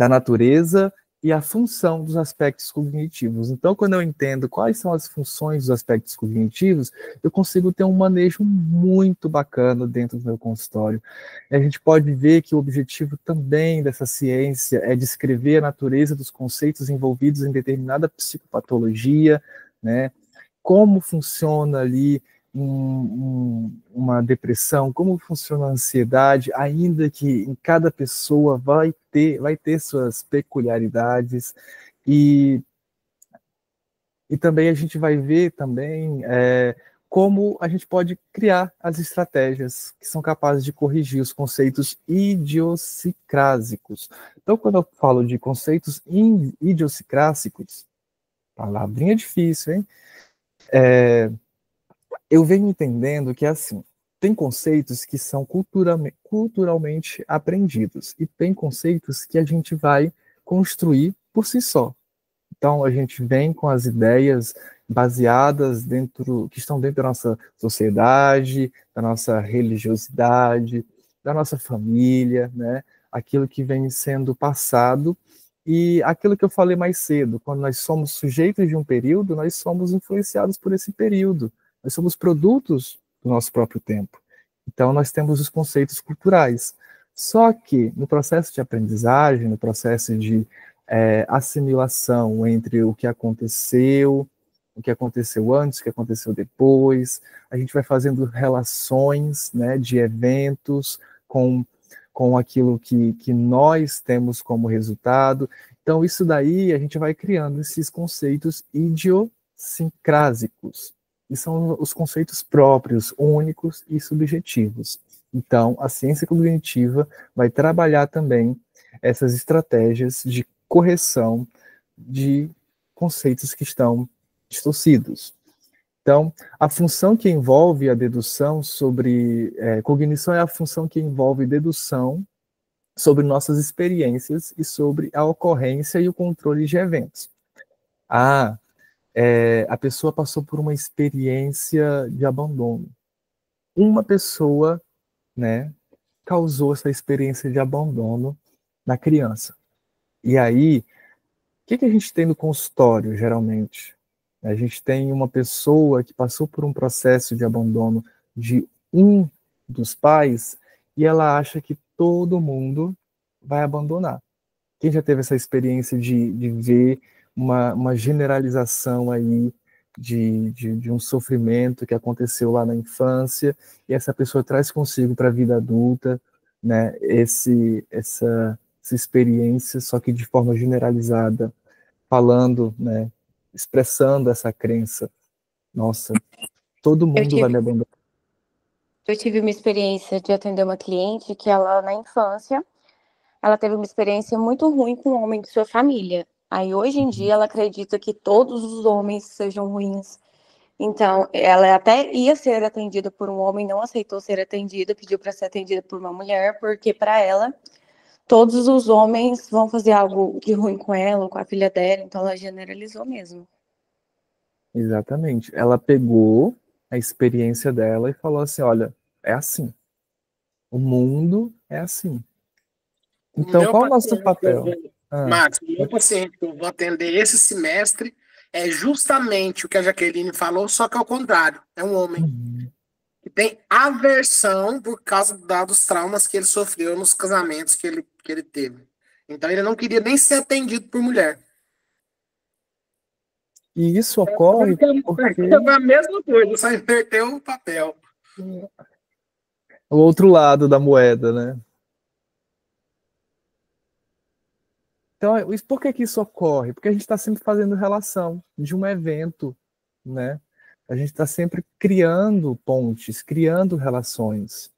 natureza e a função dos aspectos cognitivos. Então, quando eu entendo quais são as funções dos aspectos cognitivos, eu consigo ter um manejo muito bacana dentro do meu consultório. E a gente pode ver que o objetivo também dessa ciência é descrever a natureza dos conceitos envolvidos em determinada psicopatologia, né? Como funciona ali uma depressão, como funciona a ansiedade, ainda que em cada pessoa vai ter suas peculiaridades, e também a gente vai ver também como a gente pode criar as estratégias que são capazes de corrigir os conceitos idiosincrásicos. Então, quando eu falo de conceitos idiosincrásicos, palavrinha difícil, hein? Eu venho entendendo que, assim, tem conceitos que são culturalmente aprendidos e tem conceitos que a gente vai construir por si só. Então, a gente vem com as ideias baseadas que estão dentro da nossa sociedade, da nossa religiosidade, da nossa família, né? Aquilo que vem sendo passado e aquilo que eu falei mais cedo, quando nós somos sujeitos de um período, nós somos influenciados por esse período. Nós somos produtos do nosso próprio tempo. Então, nós temos os conceitos culturais. Só que, no processo de aprendizagem, no processo de assimilação entre o que aconteceu antes, o que aconteceu depois, a gente vai fazendo relações, né, de eventos com aquilo que nós temos como resultado. Então, isso daí, a gente vai criando esses conceitos idiosincrásicos, e são os conceitos próprios, únicos e subjetivos. Então, a ciência cognitiva vai trabalhar também essas estratégias de correção de conceitos que estão distorcidos. Então, a função que envolve a dedução sobre cognição é a função que envolve dedução sobre nossas experiências e sobre a ocorrência e o controle de eventos. A pessoa passou por uma experiência de abandono. Uma pessoa, né, causou essa experiência de abandono na criança. E aí, o que a gente tem no consultório, geralmente? A gente tem uma pessoa que passou por um processo de abandono de um dos pais e ela acha que todo mundo vai abandonar. Quem já teve essa experiência de ver uma generalização aí de um sofrimento que aconteceu lá na infância, e essa pessoa traz consigo para a vida adulta, né, essa experiência, só que de forma generalizada, falando, né, expressando essa crença. Nossa, todo mundo vai me abandonar. Eu tive uma experiência de atender uma cliente que ela, na infância, ela teve uma experiência muito ruim com um homem de sua família. Aí, hoje em dia, ela acredita que todos os homens sejam ruins. Então, ela até ia ser atendida por um homem, não aceitou ser atendida, pediu para ser atendida por uma mulher, porque para ela, todos os homens vão fazer algo de ruim com ela ou com a filha dela. Então, ela generalizou mesmo. Exatamente. Ela pegou a experiência dela e falou assim, olha, é assim. O mundo é assim. Então, qual é o nosso papel? Max, o meu paciente que eu vou atender esse semestre é justamente o que a Jaqueline falou, só que ao contrário, é um homem que tem aversão por causa dos traumas que ele sofreu nos casamentos que ele teve. Então ele não queria nem ser atendido por mulher. E isso ocorre porque... É a mesma coisa, só inverteu o papel. O outro lado da moeda, né? Então, por que isso ocorre? Porque a gente está sempre fazendo relação de um evento, né? A gente está sempre criando pontes, criando relações.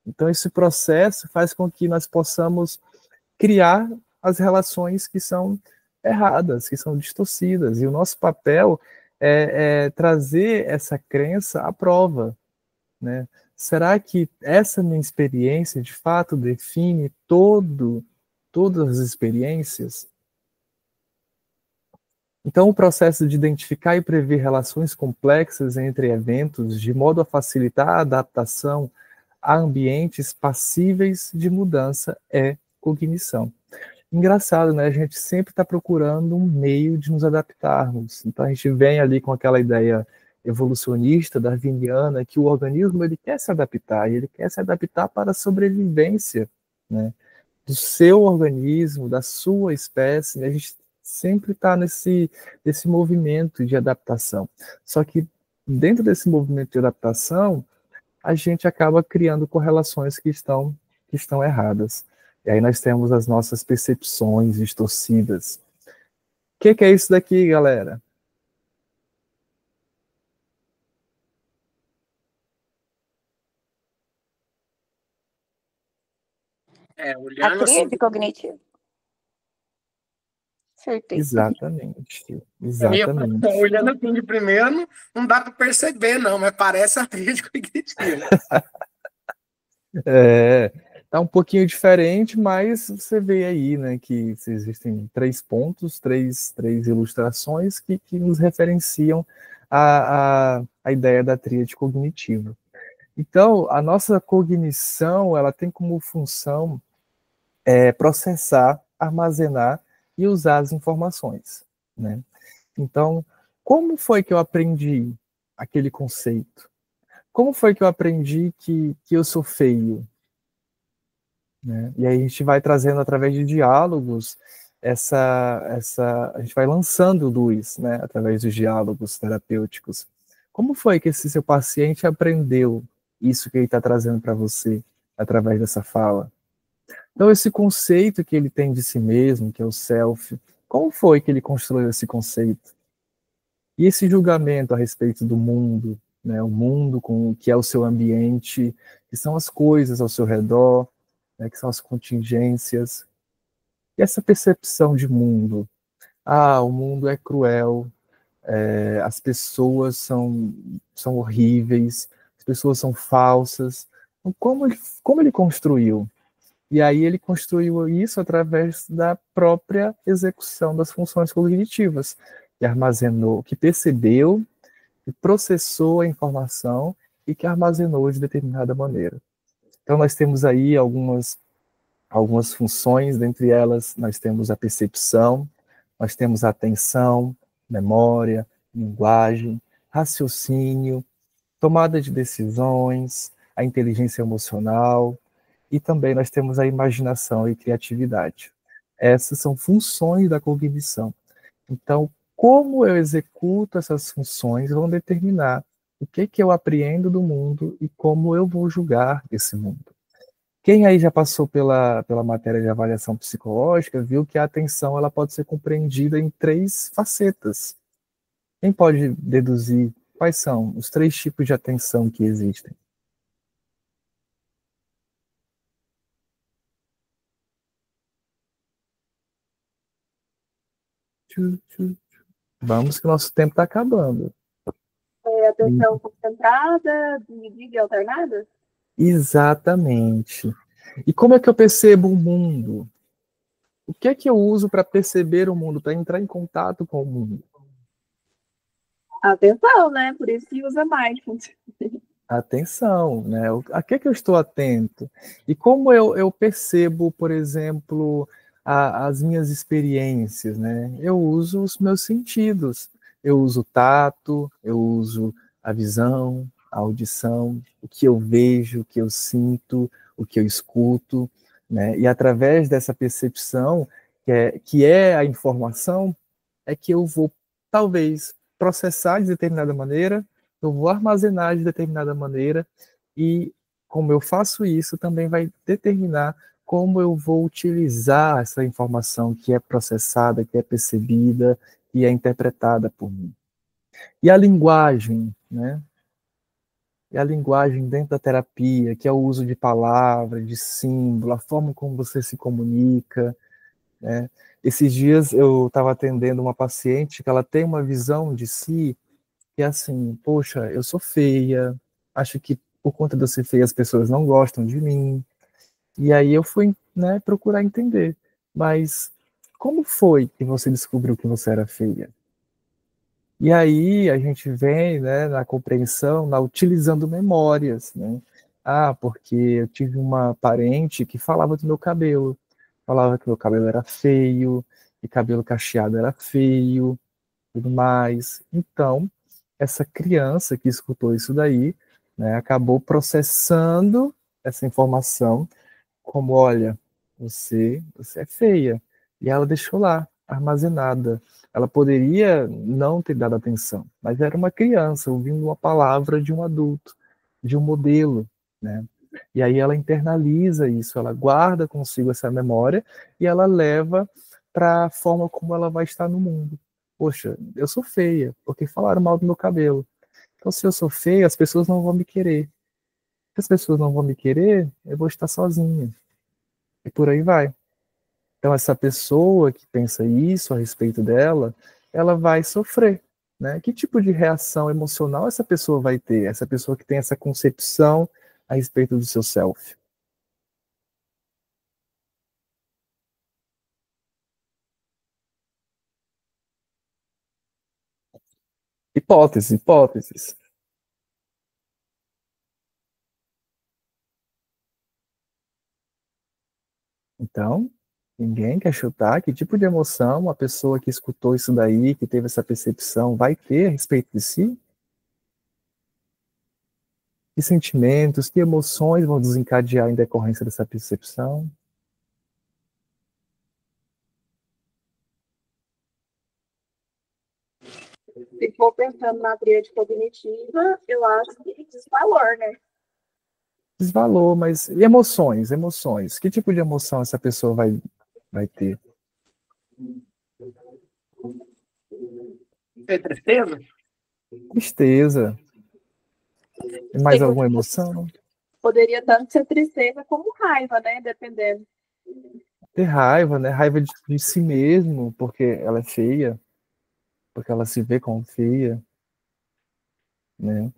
Então, esse processo faz com que nós possamos criar as relações que são erradas, que são distorcidas. E o nosso papel é trazer essa crença à prova, né? será que essa minha experiência, de fato, define todas as experiências? Então, o processo de identificar e prever relações complexas entre eventos, de modo a facilitar a adaptação a ambientes passíveis de mudança, é cognição. Engraçado, né? A gente sempre está procurando um meio de nos adaptarmos. Então, a gente vem ali com aquela ideia evolucionista, darwiniana, que o organismo ele quer se adaptar, e ele quer se adaptar para a sobrevivência, né, do seu organismo, da sua espécie, né? A gente sempre está nesse movimento de adaptação. Só que dentro desse movimento de adaptação, a gente acaba criando correlações que estão erradas. E aí nós temos as nossas percepções distorcidas. O que é isso daqui, galera? Olhando A assim, tríade cognitiva. Certeza. Exatamente. Exatamente. olhando assim de primeira, não dá para perceber, não, mas parece a tríade cognitiva. Tá um pouquinho diferente, mas você vê aí, né, que existem 3 pontos, três ilustrações que nos referenciam a ideia da tríade cognitiva. Então, a nossa cognição, ela tem como função processar, armazenar e usar as informações, né? Então, como foi que eu aprendi aquele conceito? Como foi que eu aprendi que eu sou feio? Né? E aí a gente vai trazendo através de diálogos a gente vai lançando luz, né, através dos diálogos terapêuticos. Como foi que esse seu paciente aprendeu isso que ele está trazendo para você através dessa fala? Então esse conceito que ele tem de si mesmo, que é o self, como foi que ele construiu esse conceito? E esse julgamento a respeito do mundo, né, o mundo que é o seu ambiente, que são as coisas ao seu redor, né, que são as contingências, e essa percepção de mundo. O mundo é cruel, as pessoas são horríveis, as pessoas são falsas. Então, como ele construiu? E aí ele construiu isso através da própria execução das funções cognitivas, que armazenou, que percebeu, que processou a informação e que armazenou de determinada maneira. Então nós temos aí algumas funções, dentre elas nós temos a percepção, nós temos a atenção, memória, linguagem, raciocínio, tomada de decisões, a inteligência emocional, e também nós temos a imaginação e criatividade. Essas são funções da cognição. Então, como eu executo essas funções vão determinar o que eu apreendo do mundo e como eu vou julgar esse mundo. Quem aí já passou pela matéria de avaliação psicológica viu que a atenção ela pode ser compreendida em 3 facetas. Quem pode deduzir quais são os 3 tipos de atenção que existem? Vamos que o nosso tempo está acabando. Atenção concentrada, dividida e alternada? Exatamente. E como é que eu percebo o mundo? O que é que eu uso para perceber o mundo, para entrar em contato com o mundo? Atenção, né? Por isso que usa mindfulness. Atenção, né? A que é que eu estou atento? E como eu percebo, por exemplo, as minhas experiências, né? Eu uso os meus sentidos. Eu uso o tato, eu uso a visão, a audição, o que eu vejo, o que eu sinto, o que eu escuto, né? E através dessa percepção, que é a informação, é que eu vou, talvez, processar de determinada maneira, eu vou armazenar de determinada maneira, e como eu faço isso, também vai determinar como eu vou utilizar essa informação que é processada, que é percebida, e é interpretada por mim. E a linguagem, né? E a linguagem dentro da terapia, que é o uso de palavras, de símbolo, a forma como você se comunica, né? Esses dias eu estava atendendo uma paciente que ela tem uma visão de si que é assim, poxa, eu sou feia, acho que por conta de eu ser feia, as pessoas não gostam de mim. E aí eu fui, né, procurar entender. Mas como foi que você descobriu que você era feia? E aí a gente vem, né, na compreensão, utilizando memórias, né? Ah, porque eu tive uma parente que falava do meu cabelo. Falava que meu cabelo era feio, que cabelo cacheado era feio, tudo mais. Então, essa criança que escutou isso daí, né, acabou processando essa informação como, olha, você é feia. E ela deixou lá, armazenada. Ela poderia não ter dado atenção, mas era uma criança ouvindo uma palavra de um adulto, de um modelo, né? E aí ela internaliza isso, ela guarda consigo essa memória e ela leva para a forma como ela vai estar no mundo. Poxa, eu sou feia, porque falaram mal do meu cabelo. Então, se eu sou feia, as pessoas não vão me querer. Se as pessoas não vão me querer, eu vou estar sozinha. E por aí vai. Então, essa pessoa que pensa isso a respeito dela, ela vai sofrer, né? Que tipo de reação emocional essa pessoa vai ter? Essa pessoa que tem essa concepção a respeito do seu self. Hipóteses. Então, ninguém quer chutar que tipo de emoção uma pessoa que escutou isso daí, que teve essa percepção, vai ter a respeito de si? Que sentimentos, que emoções vão desencadear em decorrência dessa percepção? Se for pensando na tríade cognitiva, eu acho que desvalor, né? Desvalor, mas e emoções? Que tipo de emoção essa pessoa vai ter? É tristeza? Tristeza. E mais alguma emoção? Poderia tanto ser tristeza como raiva, né? Dependendo. Ter raiva, né? Raiva de si mesmo, porque ela é feia, porque ela se vê como feia, né?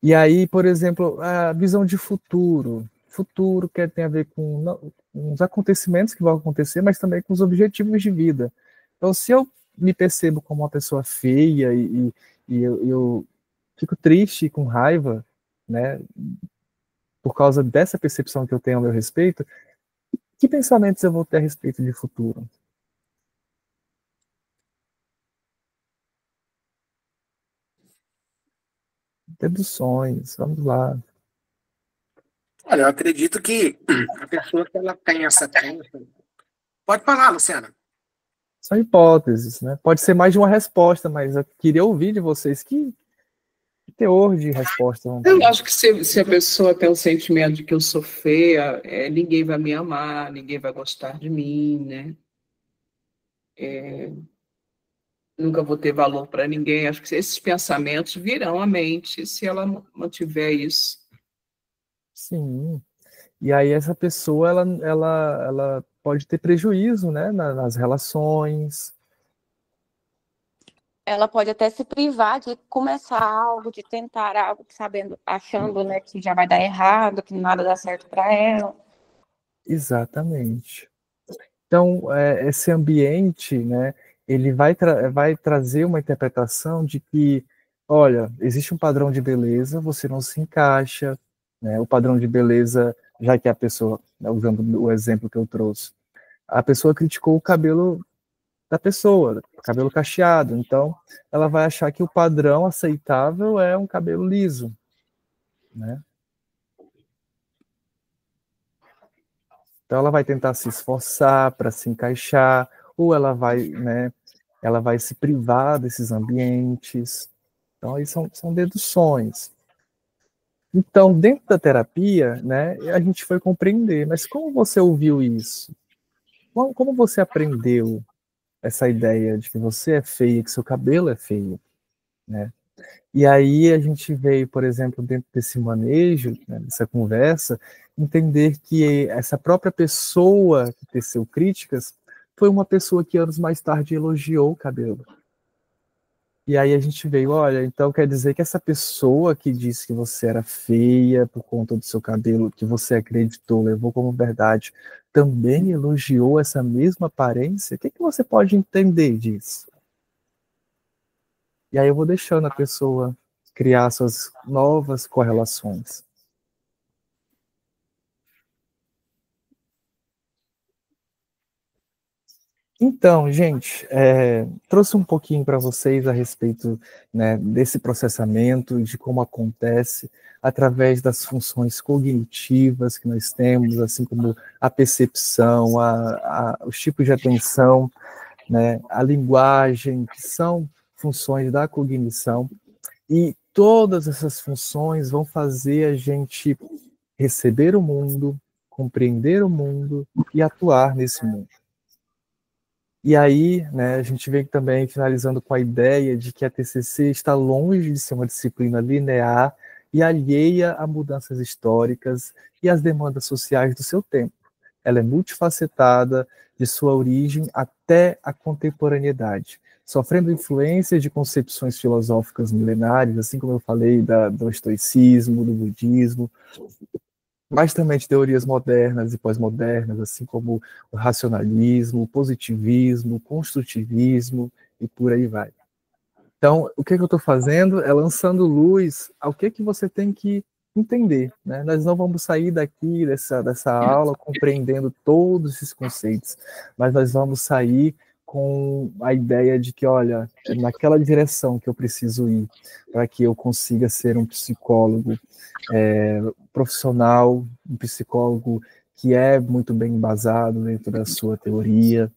E aí, por exemplo, a visão de futuro. Futuro que tem a ver com os acontecimentos que vão acontecer, mas também com os objetivos de vida. Então, se eu me percebo como uma pessoa feia e eu fico triste e com raiva, né, por causa dessa percepção que eu tenho ao meu respeito, que pensamentos eu vou ter a respeito de futuro? Deduções, vamos lá. Olha, eu acredito que a pessoa que ela tem essa crença. Pode falar, Luciana. São hipóteses, né? Pode ser mais de uma resposta, mas eu queria ouvir de vocês que teor de resposta. Eu acho que se a pessoa tem o sentimento de que eu sou feia, ninguém vai me amar, ninguém vai gostar de mim, né? Nunca vou ter valor para ninguém. Acho que esses pensamentos virão à mente se ela mantiver isso. Sim. E aí essa pessoa, ela pode ter prejuízo, né, nas relações. Ela pode até se privar de começar algo, de tentar algo, sabendo, achando, né, que já vai dar errado, que nada dá certo para ela. Exatamente. Então, esse ambiente, né, ele vai trazer uma interpretação de que, olha, existe um padrão de beleza, você não se encaixa, né, o padrão de beleza, já que a pessoa, né, usando o exemplo que eu trouxe, a pessoa criticou o cabelo da pessoa, cabelo cacheado, então ela vai achar que o padrão aceitável é um cabelo liso, né? Então ela vai tentar se esforçar para se encaixar, ou ela vai, né, ela vai se privar desses ambientes. Então aí são deduções. Então, dentro da terapia, né, a gente foi compreender, mas como você ouviu isso? Como você aprendeu essa ideia de que você é feia, que seu cabelo é feio, né? E aí a gente veio, por exemplo, dentro desse manejo, né, dessa conversa, entender que essa própria pessoa que teceu críticas foi uma pessoa que anos mais tarde elogiou o cabelo. E aí a gente veio, olha, então quer dizer que essa pessoa que disse que você era feia por conta do seu cabelo, que você acreditou, levou como verdade, também elogiou essa mesma aparência? O que que você pode entender disso? E aí eu vou deixando a pessoa criar suas novas correlações. Então, gente, trouxe um pouquinho para vocês a respeito, né, desse processamento, de como acontece através das funções cognitivas que nós temos, assim como a percepção, os tipos de atenção, né, a linguagem, que são funções da cognição, e todas essas funções vão fazer a gente receber o mundo, compreender o mundo e atuar nesse mundo. E aí, né, a gente vem também finalizando com a ideia de que a TCC está longe de ser uma disciplina linear e alheia a mudanças históricas e às demandas sociais do seu tempo. Ela é multifacetada, de sua origem até a contemporaneidade, sofrendo influências de concepções filosóficas milenares, assim como eu falei do estoicismo, do budismo, mas também de teorias modernas e pós-modernas, assim como o racionalismo, o positivismo, o construtivismo e por aí vai. Então, o que eu estou fazendo é lançando luz ao que você tem que entender, né? Nós não vamos sair daqui dessa aula compreendendo todos esses conceitos, mas nós vamos sair com a ideia de que, olha, é naquela direção que eu preciso ir para que eu consiga ser um psicólogo profissional, um psicólogo que é muito bem embasado dentro da sua teoria.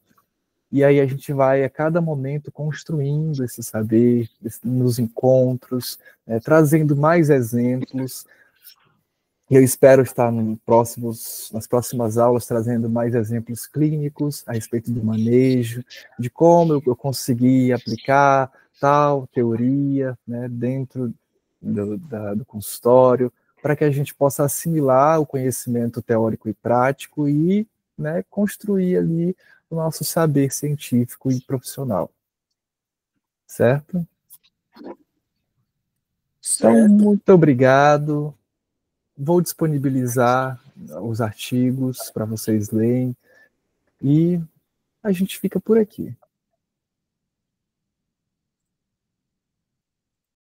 E aí a gente vai, a cada momento, construindo esse saber nos encontros, trazendo mais exemplos. E eu espero estar nas próximas aulas trazendo mais exemplos clínicos a respeito do manejo, de como eu consegui aplicar tal teoria, né, dentro do consultório, para que a gente possa assimilar o conhecimento teórico e prático e, né, construir ali o nosso saber científico e profissional. Certo? Então, muito obrigado. Vou disponibilizar os artigos para vocês lerem e a gente fica por aqui.